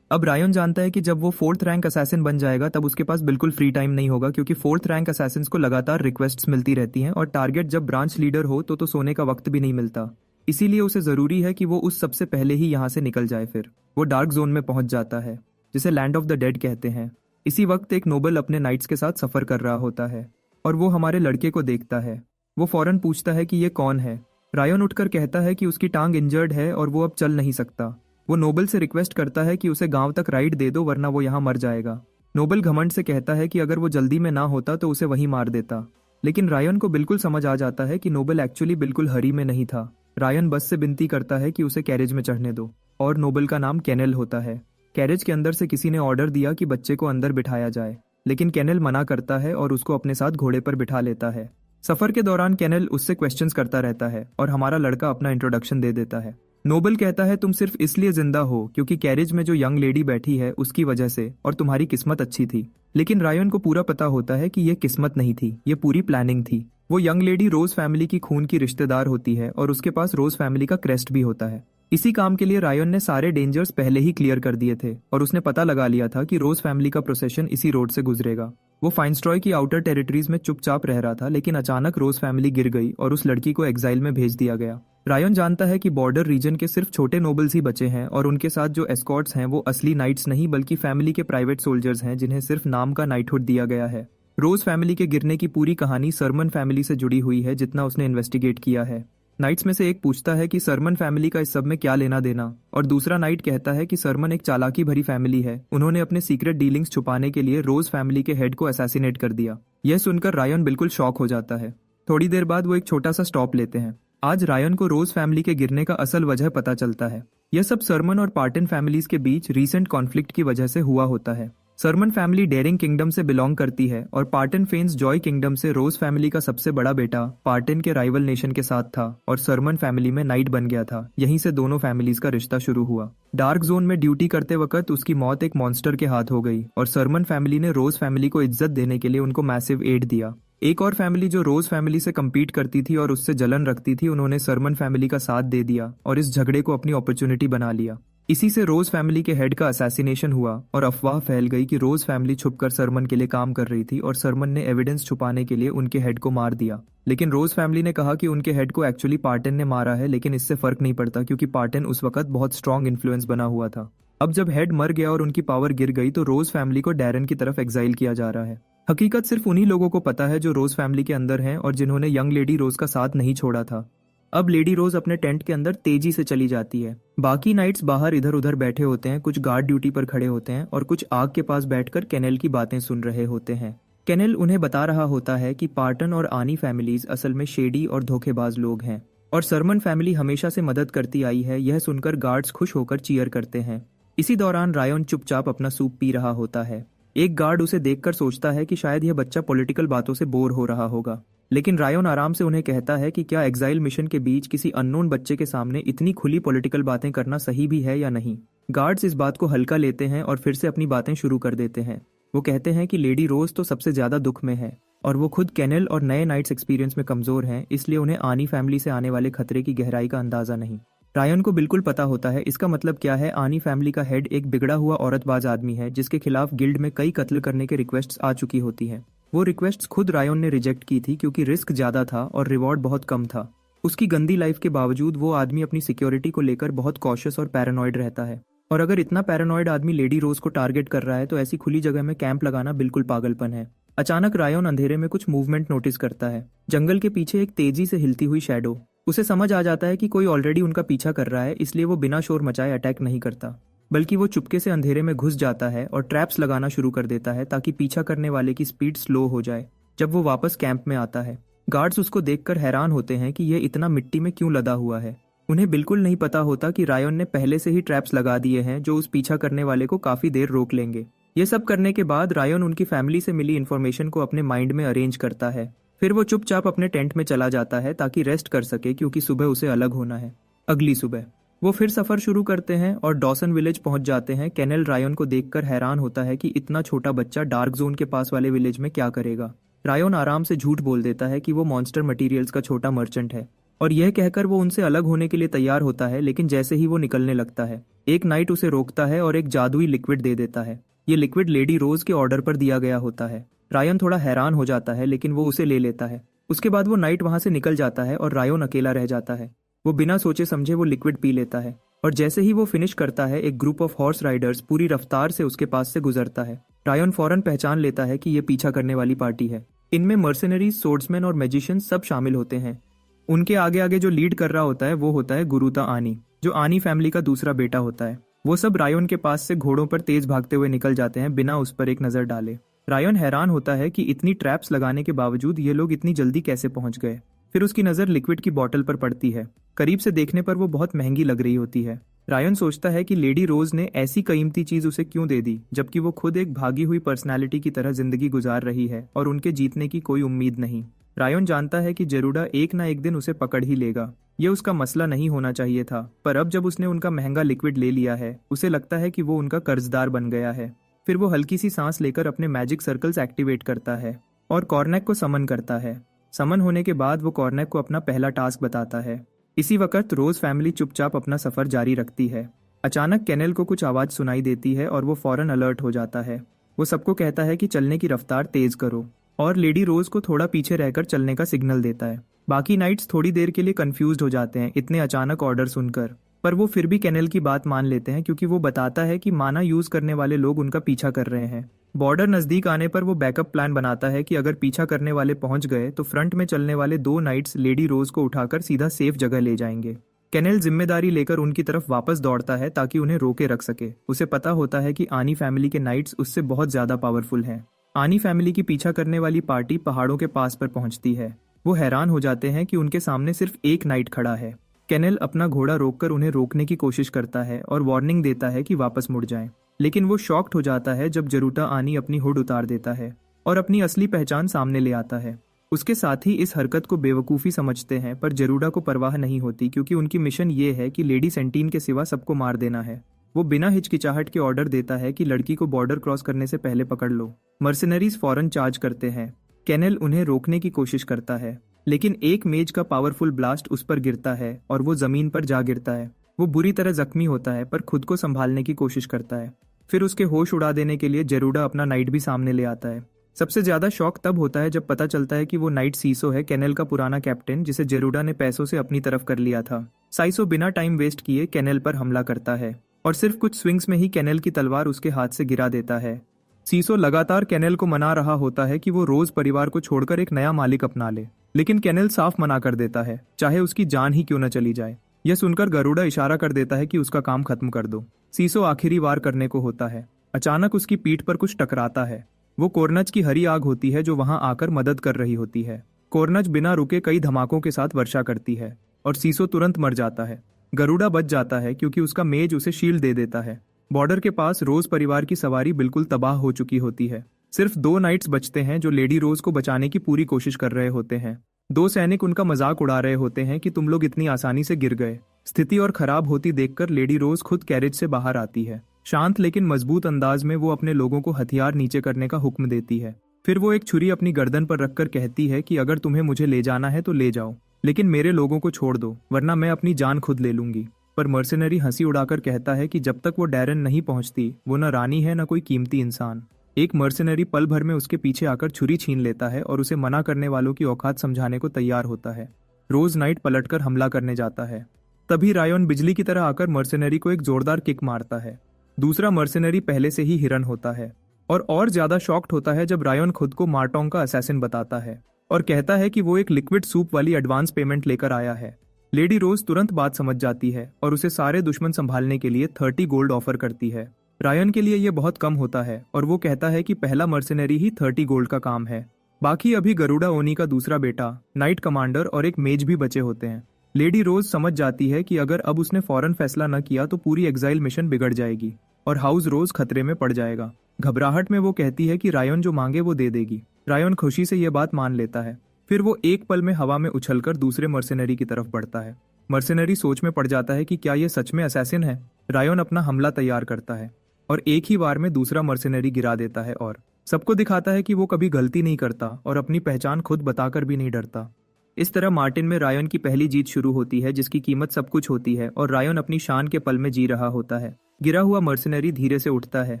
अब रायन जानता है कि जब वो 4th रैंक असैसिन बन जाएगा तब उसके पास बिल्कुल फ्री टाइम नहीं होगा, क्योंकि 4th रैंक असैसिन्स को लगातार रिक्वेस्ट्स मिलती रहती हैं और टारगेट जब ब्रांच लीडर हो तो सोने का वक्त भी नहीं मिलता। इसीलिए उसे जरूरी है कि वो उस सबसे पहले ही यहाँ से निकल जाए। फिर वो डार्क जोन में पहुंच जाता है जिसे लैंड ऑफ द डेड कहते हैं। इसी वक्त एक नोबल अपने नाइट्स के साथ सफर कर रहा होता है और वो हमारे लड़के को देखता है। वो फौरन पूछता है कि ये कौन है। रायन उठकर कहता है कि उसकी टांग इंजर्ड है और वो अब चल नहीं सकता। वो नोबल से रिक्वेस्ट करता है कि उसे गांव तक राइड दे दो वरना वो यहाँ मर जाएगा। नोबल घमंड से कहता है कि अगर वो जल्दी में ना होता तो उसे वहीं मार देता, लेकिन रायन को बिल्कुल समझ आ जाता है कि नोबल एक्चुअली बिल्कुल हरी में नहीं था। रायन बस से विनती करता है कि उसे कैरेज में चढ़ने दो और नोबल का नाम केनेल होता है। कैरेज के अंदर से किसी ने ऑर्डर दिया कि बच्चे को अंदर बिठाया जाए, लेकिन केनेल मना करता है और उसको अपने साथ घोड़े पर बिठा लेता है। सफर के दौरान केनेल उससे क्वेश्चंस करता रहता है और हमारा लड़का अपना इंट्रोडक्शन दे देता है। नोबल कहता है तुम सिर्फ इसलिए जिंदा हो क्योंकि कैरेज में जो यंग लेडी बैठी है उसकी वजह से, और तुम्हारी किस्मत अच्छी थी। लेकिन रायन को पूरा पता होता है कि यह किस्मत नहीं थी, ये पूरी प्लानिंग थी। वो यंग लेडी रोज फैमिली की खून की रिश्तेदार होती है और उसके पास रोज फैमिली का क्रेस्ट भी होता है। इसी काम के लिए रायन ने सारे डेंजर्स पहले ही क्लियर कर दिए थे और उसने पता लगा लिया था कि रोज फैमिली का प्रोसेशन इसी रोड से गुजरेगा। वो फाइनस्ट्रॉय की आउटर टेरिटरीज में चुपचाप रह रहा था, लेकिन अचानक रोज फैमिली गिर गई और उस लड़की को एग्जाइल में भेज दिया गया। रायन जानता है कि बॉर्डर रीजन के सिर्फ छोटे नोबल्स ही बचे हैं और उनके साथ जो एस्कॉर्ट्स हैं वो असली नाइट्स नहीं बल्कि फैमिली के प्राइवेट सोल्जर्स हैं जिन्हें सिर्फ नाम का नाइटहुड दिया गया है। रोज फैमिली के गिरने की पूरी कहानी सरमन फैमिली से जुड़ी हुई है जितना उसने इन्वेस्टिगेट किया है। नाइट्स में से एक पूछता है कि सरमन फैमिली का इस सब में क्या लेना देना, और दूसरा नाइट कहता है कि सरमन एक चालाकी भरी फैमिली है, उन्होंने अपने सीक्रेट डीलिंग्स छुपाने के लिए रोज फैमिली के हेड को असैसिनेट कर दिया। यह सुनकर रायन बिल्कुल शॉक हो जाता है। थोड़ी देर बाद वो एक छोटा सा स्टॉप लेते हैं। आज रायन को रोज फैमिली के गिरने का असल वजह पता चलता है। यह सब सरमन और पार्टन फैमिलीज के बीच रीसेंट कॉन्फ्लिक्ट की वजह से हुआ होता है। सरमन फैमिली डेरिंग किंगडम से बिलोंग करती है और पार्टन फेन्स जॉय किंगडम से रोज फैमिली का सबसे बड़ा बेटा पार्टन के राइवल नेशन के साथ था और सरमन फैमिली में नाइट बन गया था। यहीं से दोनों फैमिलीज का रिश्ता शुरू हुआ। डार्क जोन में ड्यूटी करते वक्त उसकी मौत एक मॉन्स्टर के हाथ हो गई और सरमन फैमिली ने रोज फैमिली को इज्जत देने के लिए उनको मैसिव एड दिया। एक और फैमिली जो रोज फैमिली से कम्पीट करती थी और उससे जलन रखती थी, उन्होंने सरमन फैमिली का साथ दे दिया और इस झगड़े को अपनी अपॉर्चुनिटी बना लिया। इसी से रोज फैमिली के हेड का असैसिनेशन हुआ और अफवाह फैल गई कि रोज फैमिली छुपकर सरमन के लिए काम कर रही थी और सरमन ने एविडेंस छुपाने के लिए उनके हेड को मार दिया। लेकिन रोज फैमिली ने कहा कि उनके हेड को एक्चुअली पार्टन ने मारा है, लेकिन इससे फर्क नहीं पड़ता क्योंकि पार्टन उस वक्त बहुत स्ट्रॉन्ग इन्फ्लुएंस बना हुआ था। अब जब हेड मर गया और उनकी पावर गिर गई तो रोज फैमिली को डैरन की तरफ एग्जाइल किया जा रहा है। हकीकत सिर्फ उन्हीं लोगों को पता है जो रोज फैमिली के अंदर हैं और जिन्होंने यंग लेडी रोज का साथ नहीं छोड़ा था। अब लेडी रोज अपने टेंट के अंदर तेजी से चली जाती है। बाकी नाइट्स बाहर इधर उधर बैठे होते हैं, कुछ गार्ड ड्यूटी पर खड़े होते हैं और कुछ आग के पास बैठकर केनेल की बातें सुन रहे होते हैं। केनेल उन्हें बता रहा होता है कि पार्टन और आनी फैमिलीज असल में शेडी और धोखेबाज लोग हैं और सरमन फैमिली हमेशा से मदद करती आई है। यह सुनकर गार्ड्स खुश होकर चीयर करते हैं। इसी दौरान रायन चुपचाप अपना सूप पी रहा होता है। एक गार्ड उसे देखकर सोचता है कि शायद यह बच्चा पॉलिटिकल बातों से बोर हो रहा होगा, लेकिन रायन आराम से उन्हें कहता है कि क्या एग्जाइल मिशन के बीच किसी अननोन बच्चे के सामने इतनी खुली पॉलिटिकल बातें करना सही भी है या नहीं। गार्ड्स इस बात को हल्का लेते हैं और फिर से अपनी बातें शुरू कर देते हैं। वो कहते हैं कि लेडी रोज तो सबसे ज्यादा दुख में है और वो खुद केनेल और नए नाइट्स एक्सपीरियंस में कमजोर हैं, इसलिए उन्हें आनी फैमिली से आने वाले खतरे की गहराई का अंदाजा नहीं। रायन को बिल्कुल पता होता है इसका मतलब क्या है। आनी फैमिली का हेड एक बिगड़ा हुआ औरतबाज आदमी है जिसके खिलाफ गिल्ड में कई कत्ल करने के रिक्वेस्ट्स आ चुकी होती हैं। वो रिक्वेस्ट्स खुद रायन ने रिजेक्ट की थी क्योंकि रिस्क ज़्यादा था और रिवॉर्ड बहुत कम था। उसकी गंदी लाइफ के बावजूद वो आदमी अपनी सिक्योरिटी को लेकर बहुत कॉशियस और पैरानॉइड रहता है। और अगर इतना पैरानॉइड आदमी लेडी रोज को टारगेट कर रहा है तो ऐसी खुली जगह में कैंप लगाना बिल्कुल पागलपन है। अचानक रायन अंधेरे में कुछ मूवमेंट नोटिस करता है। जंगल के पीछे एक तेजी से हिलती हुई शैडो। उसे समझ आ जाता है कि कोई ऑलरेडी उनका पीछा कर रहा है, इसलिए वो बिना शोर मचाए अटैक नहीं करता, बल्कि वो चुपके से अंधेरे में घुस जाता है और ट्रैप्स लगाना शुरू कर देता है ताकि पीछा करने वाले की स्पीड स्लो हो जाए। जब वो वापस कैंप में आता है, गार्ड्स उसको देखकर हैरान होते हैं कि ये इतना मिट्टी में क्यों लदा हुआ है। उन्हें बिल्कुल नहीं पता होता कि रायन ने पहले से ही ट्रैप्स लगा दिए हैं जो उस पीछा करने वाले को काफी देर रोक लेंगे। ये सब करने के बाद रायन उनकी फैमिली से मिली इन्फॉर्मेशन को अपने माइंड में अरेंज करता है। फिर वो चुपचाप अपने टेंट में चला जाता है ताकि रेस्ट कर सके क्योंकि सुबह उसे अलग होना है। अगली सुबह वो फिर सफर शुरू करते हैं और डॉसन विलेज पहुंच जाते हैं। केनेल रायन को देखकर हैरान होता है कि इतना छोटा बच्चा डार्क जोन के पास वाले विलेज में क्या करेगा। रायन आराम से झूठ बोल देता है कि वो मॉन्स्टर मटेरियल्स का छोटा मर्चेंट है और यह कहकर वो उनसे अलग होने के लिए तैयार होता है। लेकिन जैसे ही वो निकलने लगता है, एक नाइट उसे रोकता है और एक जादुई लिक्विड दे देता है। ये लिक्विड लेडी रोज के ऑर्डर पर दिया गया होता है। रायन थोड़ा हैरान हो जाता है लेकिन वो उसे ले लेता है। उसके बाद वो नाइट वहां से निकल जाता है और रायन अकेला रह जाता है। वो बिना सोचे समझे वो लिक्विड पी लेता है और जैसे ही वो फिनिश करता है, एक ग्रुप ऑफ हॉर्स राइडर्स पूरी रफ्तार से उसके पास से गुजरता है। रायन फौरन पहचान लेता है कि ये पीछा करने वाली पार्टी है। इनमें मर्सनरीज, सोर्ड्समैन और मैजिशियन सब शामिल होते हैं। उनके आगे आगे जो लीड कर रहा होता है वो होता है गुरुता आनी, जो आनी फैमिली का दूसरा बेटा होता है। वो सब रायन के पास से घोड़ों पर तेज भागते हुए निकल जाते हैं बिना उस पर एक नजर डाले। रायन हैरान होता है कि इतनी ट्रैप्स लगाने के बावजूद ये लोग इतनी जल्दी कैसे पहुंच गए। फिर उसकी नजर लिक्विड की बोतल पर पड़ती है। करीब से देखने पर वो बहुत महंगी लग रही होती है। रायन सोचता है कि लेडी रोज ने ऐसी कीमती चीज उसे क्यों दे दी, जबकि वो खुद एक भागी हुई पर्सनालिटी की तरह जिंदगी गुजार रही है और उनके जीतने की कोई उम्मीद नहीं। रायन जानता है कि जरूडा एक ना एक दिन उसे पकड़ ही लेगा। ये उसका मसला नहीं होना चाहिए था, पर अब जब उसने उनका महंगा लिक्विड ले लिया है, उसे लगता है कि वो उनका कर्जदार बन गया है। फिर वो हल्की सी सांस लेकर अपने मैजिक सर्कल्स एक्टिवेट करता है और कॉर्नेक को समन करता है। समन होने के बाद वो कॉर्नेक को अपना पहला टास्क बताता है। इसी वक्त रोज फैमिली चुपचाप अपना सफर जारी रखती है। अचानक केनेल को कुछ आवाज सुनाई देती है और वो फौरन अलर्ट हो जाता है। वो सबको कहता है कि चलने की रफ्तार तेज करो और लेडी रोज को थोड़ा पीछे रहकर चलने का सिग्नल देता है। बाकी नाइट्स थोड़ी देर के लिए कंफ्यूज्ड हो जाते हैं इतने अचानक ऑर्डर सुनकर, पर वो फिर भी केनेल की बात मान लेते हैं क्योंकि वो बताता है कि माना यूज करने वाले लोग उनका पीछा कर रहे हैं। बॉर्डर नजदीक आने पर वो बैकअप प्लान बनाता है कि अगर पीछा करने वाले पहुंच गए तो फ्रंट में चलने वाले 2 नाइट्स लेडी रोज को उठाकर सीधा सेफ जगह ले जाएंगे। केनेल जिम्मेदारी लेकर उनकी तरफ वापस दौड़ता है ताकि उन्हें रोके रख सके। उसे पता होता है कि आनी फैमिली के नाइट्स उससे बहुत ज्यादा पावरफुल हैं। आनी फैमिली की पीछा करने वाली पार्टी पहाड़ों के पास पर पहुंचती है। वो हैरान हो जाते हैं कि उनके सामने सिर्फ एक नाइट खड़ा है। केनेल अपना घोड़ा रोककर उन्हें रोकने की कोशिश करता है और वार्निंग देता है कि वापस मुड़ जाएं। लेकिन वो शॉक्ड हो जाता है जब जरूटा आनी अपनी हुड उतार देता है और अपनी असली पहचान सामने ले आता है। उसके साथ ही इस हरकत को बेवकूफ़ी समझते हैं, पर जरूडा को परवाह नहीं होती क्योंकि उनकी मिशन ये है कि लेडी सेंटीन के सिवा सबको मार देना है। वो बिना हिचकिचाहट के ऑर्डर देता है कि लड़की को बॉर्डर क्रॉस करने से पहले पकड़ लो। मर्सिनरीज फौरन चार्ज करते हैं। केनेल उन्हें रोकने की कोशिश करता है, लेकिन एक मेज का पावरफुल ब्लास्ट उस पर गिरता है और वो जमीन पर जा गिरता है। वो बुरी तरह जख्मी होता है पर खुद को संभालने की कोशिश करता है। फिर उसके होश उड़ा देने के लिए जरूडा अपना नाइट भी सामने ले आता है। सबसे ज्यादा शौक तब होता है जब पता चलता है कि वो नाइट सीसो है, केनेल का पुराना कैप्टन जिसे जरूडा ने पैसों से अपनी तरफ कर लिया था। साइसो बिना टाइम वेस्ट किए केनेल पर हमला करता है और सिर्फ कुछ स्विंग्स में ही केनेल की तलवार उसके हाथ से गिरा देता है। सीसो लगातार केनेल को मना रहा होता है कि वो रोज परिवार को छोड़कर एक नया मालिक अपना ले, लेकिन केनेल साफ मना कर देता है, चाहे उसकी जान ही क्यों न चली जाए। यह सुनकर गरुड़ा इशारा कर देता है कि उसका काम खत्म कर दो। सीसो आखिरी वार करने को होता है। अचानक उसकी पीठ पर कुछ टकराता है। वो कोर्नज की हरी आग होती है जो वहां आकर मदद कर रही होती है। कोर्नज बिना रुके कई धमाकों के साथ वर्षा करती है और सीसो तुरंत मर जाता है। गरुड़ा बच जाता है क्योंकि उसका मेज उसे शील्ड दे देता है। बॉर्डर के पास रोज परिवार की सवारी बिल्कुल तबाह हो चुकी होती है। सिर्फ 2 नाइट्स बचते हैं जो लेडी रोज को बचाने की पूरी कोशिश कर रहे होते हैं। 2 सैनिक उनका मजाक उड़ा रहे होते हैं कि तुम लोग इतनी आसानी से गिर गए। स्थिति और खराब होती देखकर लेडी रोज खुद कैरेज से बाहर आती है। शांत लेकिन मजबूत अंदाज में वो अपने लोगों को हथियार नीचे करने का हुक्म देती है। फिर वो एक छुरी अपनी गर्दन पर रखकर कहती है कि अगर तुम्हें मुझे ले जाना है तो ले जाओ, लेकिन मेरे लोगों को छोड़ दो, वरना मैं अपनी जान खुद ले लूंगी। पर मर्सिनरी हंसी उड़ाकर कहता है कि जब तक वो डैरन नहीं पहुंचती वो न रानी है न कोई कीमती इंसान। एक मर्सिनरी पल भर में उसके पीछे आकर छुरी छीन लेता है और उसे मना करने वालों की औकात समझाने को तैयार होता है। रोज नाइट पलटकर हमला करने जाता है। तभी रायन बिजली की तरह आकर मर्सिनरी को एक जोरदार किक मारता है। दूसरा मर्सिनरी पहले से ही हिरन होता है और ज्यादा शॉक्ड होता है जब रायन खुद को मार्टोंग का असैसिन बताता है और कहता है कि वो एक लिक्विड सूप वाली एडवांस पेमेंट लेकर आया है। लेडी रोज तुरंत बात समझ जाती है और उसे सारे दुश्मन संभालने के लिए 30 गोल्ड ऑफर करती है। रायन के लिए यह बहुत कम होता है और वो कहता है कि पहला मर्सिनरी ही 30 गोल्ड का काम है। बाकी अभी गरुड़ा ओनी का दूसरा बेटा, नाइट कमांडर और एक मेज भी बचे होते हैं। लेडी रोज समझ जाती है कि अगर अब उसने फौरन फैसला न किया तो पूरी एग्जाइल मिशन बिगड़ जाएगी और हाउस रोज खतरे में पड़ जाएगा। घबराहट में वो कहती है कि रायन जो मांगे वो दे देगी। रायन खुशी से यह बात मान लेता है। फिर वो एक पल में हवा में उछलकर दूसरे मर्सिनरी की तरफ बढ़ता है। मर्सिनरी सोच में पड़ जाता है कि क्या ये सच में असैसिन है। रायन अपना हमला तैयार करता है और एक ही बार में दूसरा मर्सिनरी गिरा देता है और सबको दिखाता है कि वो कभी गलती नहीं करता और अपनी पहचान खुद बताकर भी नहीं डरता। इस तरह मार्टिन में रायन की पहली जीत शुरू होती है जिसकी कीमत सब कुछ होती है और रायन अपनी शान के पल में जी रहा होता है। गिरा हुआ मर्सिनरी धीरे से उठता है,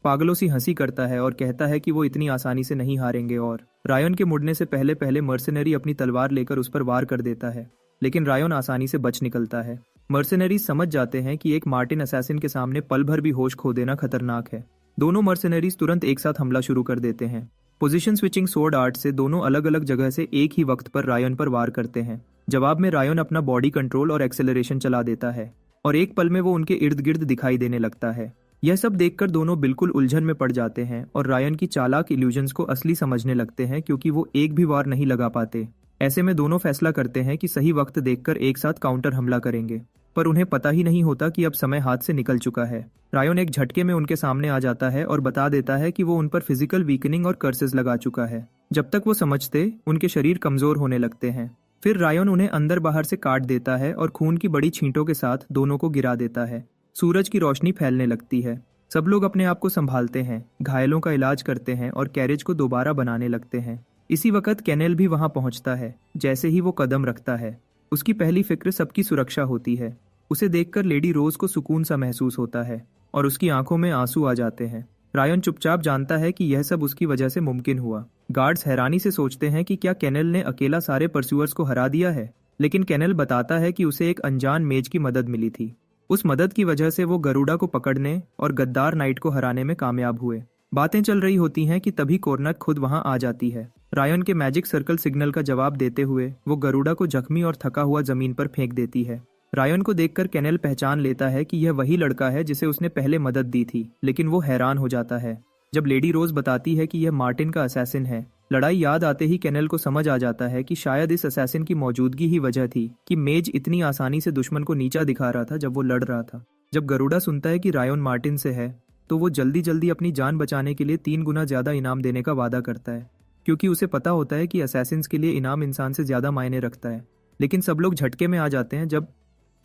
पागलों सी हंसी करता है और कहता है कि वो इतनी आसानी से नहीं हारेंगे और रायन के मुड़ने से पहले पहले मर्सिनरी अपनी तलवार लेकर उस पर वार कर देता है, लेकिन रायन आसानी से बच निकलता है। मर्सिनरी समझ जाते हैं कि एक मार्टिन असैसिन के सामने पल भर भी होश खो देना खतरनाक है। दोनों मर्सिनरीज तुरंत एक साथ हमला शुरू कर देते हैं। पोजीशन स्विचिंग स्वॉर्ड आर्ट से दोनों अलग अलग जगह से एक ही वक्त पर रायन पर वार करते हैं। जवाब में रायन अपना बॉडी कंट्रोल और एक्सेलरेशन चला देता है और एक पल में वो उनके इर्द गिर्द दिखाई देने लगता है। यह सब देखकर दोनों बिल्कुल उलझन में पड़ जाते हैं और रायन की चालाक इल्यूजन्स को असली समझने लगते हैं क्योंकि वो एक भी वार नहीं लगा पाते। ऐसे में दोनों फैसला करते हैं कि सही वक्त देखकर एक साथ काउंटर हमला करेंगे, पर उन्हें पता ही नहीं होता कि अब समय हाथ से निकल चुका है। रायन एक झटके में उनके सामने आ जाता है और बता देता है कि वो उन पर फिजिकल वीकनिंग और कर्सेस लगा चुका है। जब तक वो समझते उनके शरीर कमजोर होने लगते हैं। फिर रायन उन्हें अंदर बाहर से काट देता है और खून की बड़ी छींटों के साथ दोनों को गिरा देता है। सूरज की रोशनी फैलने लगती है। सब लोग अपने आप को संभालते हैं, घायलों का इलाज करते हैं और कैरेज को दोबारा बनाने लगते हैं। इसी वक्त केनेल भी वहां पहुंचता है। जैसे ही वो कदम रखता है उसकी पहली फिक्र सबकी सुरक्षा होती है। उसे देखकर लेडी रोज को सुकून सा महसूस होता है और उसकी आंखों में आंसू आ जाते हैं। रायन चुपचाप जानता है कि यह सब उसकी वजह से मुमकिन हुआ। गार्ड्स हैरानी से सोचते हैं कि क्या केनेल ने अकेला सारे परस्यूअर्स को हरा दिया है, लेकिन केनेल बताता है कि उसे एक अनजान मेज की मदद मिली थी। उस मदद की वजह से वो गरुड़ा को पकड़ने और गद्दार नाइट को हराने में कामयाब हुए। बातें चल रही होती हैं कि तभी कोरनक खुद वहां आ जाती है। रायन के मैजिक सर्कल सिग्नल का जवाब देते हुए वो गरुड़ा को जख्मी और थका हुआ जमीन पर फेंक देती है। रायन को देखकर केनेल पहचान लेता है कि यह वही लड़का है जिसे उसने पहले मदद दी थी, लेकिन वो हैरान हो जाता है जब लेडी रोज बताती है कि यह मार्टिन का असैसिन है। लड़ाई याद आते ही केनेल को समझ आ जाता है कि शायद इस असैसिन की मौजूदगी ही वजह थी कि मेज इतनी आसानी से दुश्मन को नीचा दिखा रहा था जब वो लड़ रहा था। जब गरुड़ा सुनता है कि रायन मार्टिन से है तो वो जल्दी जल्दी अपनी जान बचाने के लिए 3 गुना ज्यादा इनाम देने का वादा करता है, क्योंकि उसे पता होता है कि असैसिन्स के लिए इनाम इंसान से ज्यादा मायने रखता है। लेकिन सब लोग झटके में आ जाते हैं जब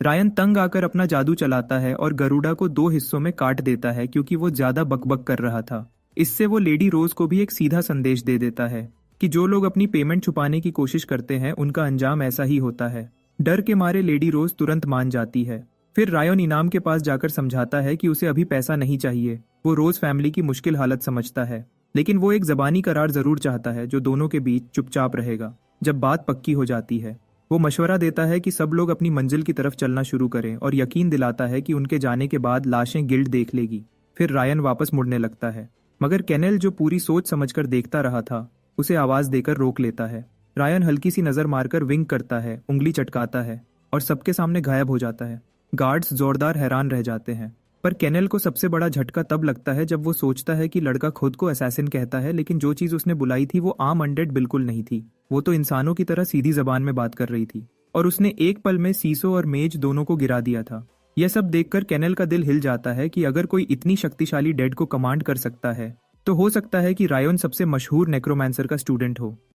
रायन तंग आकर अपना जादू चलाता है और गरुड़ा को 2 हिस्सों में काट देता है क्योंकि वो ज्यादा बकबक कर रहा था। इससे वो लेडी रोज को भी एक सीधा संदेश दे देता है कि जो लोग अपनी पेमेंट छुपाने की कोशिश करते हैं उनका अंजाम ऐसा ही होता है। डर के मारे लेडी रोज तुरंत मान जाती है। फिर रायन इनाम के पास जाकर समझाता है कि उसे अभी पैसा नहीं चाहिए। वो रोज फैमिली की मुश्किल हालत समझता है, लेकिन वो एक जबानी करार जरूर चाहता है जो दोनों के बीच चुपचाप रहेगा। जब बात पक्की हो जाती है वो मशवरा देता है कि सब लोग अपनी मंजिल की तरफ चलना शुरू करें और यकीन दिलाता है कि उनके जाने के बाद लाशें गिल्ड देख लेगी। फिर रायन वापस मुड़ने लगता है, मगर केनेल जो पूरी सोच समझकर देखता रहा था उसे आवाज देकर रोक लेता है। रायन हल्की सी नजर मारकर विंक करता है, उंगली चटकाता है और सबके सामने गायब हो जाता है। गार्ड्स जोरदार हैरान रह जाते हैं, पर केनेल को सबसे बड़ा झटका तब लगता है जब वो सोचता है कि लड़का खुद को असैसिन कहता है, लेकिन जो चीज उसने बुलाई थी वो आम अनडेड बिल्कुल नहीं थी। वो तो इंसानों की तरह सीधी जबान में बात कर रही थी और उसने एक पल में सीसो और मेज दोनों को गिरा दिया था। यह सब देखकर केनेल का दिल हिल जाता है कि अगर कोई इतनी शक्तिशाली डेड को कमांड कर सकता है तो हो सकता है कि रायन सबसे मशहूर नेक्रोमांसर का स्टूडेंट हो।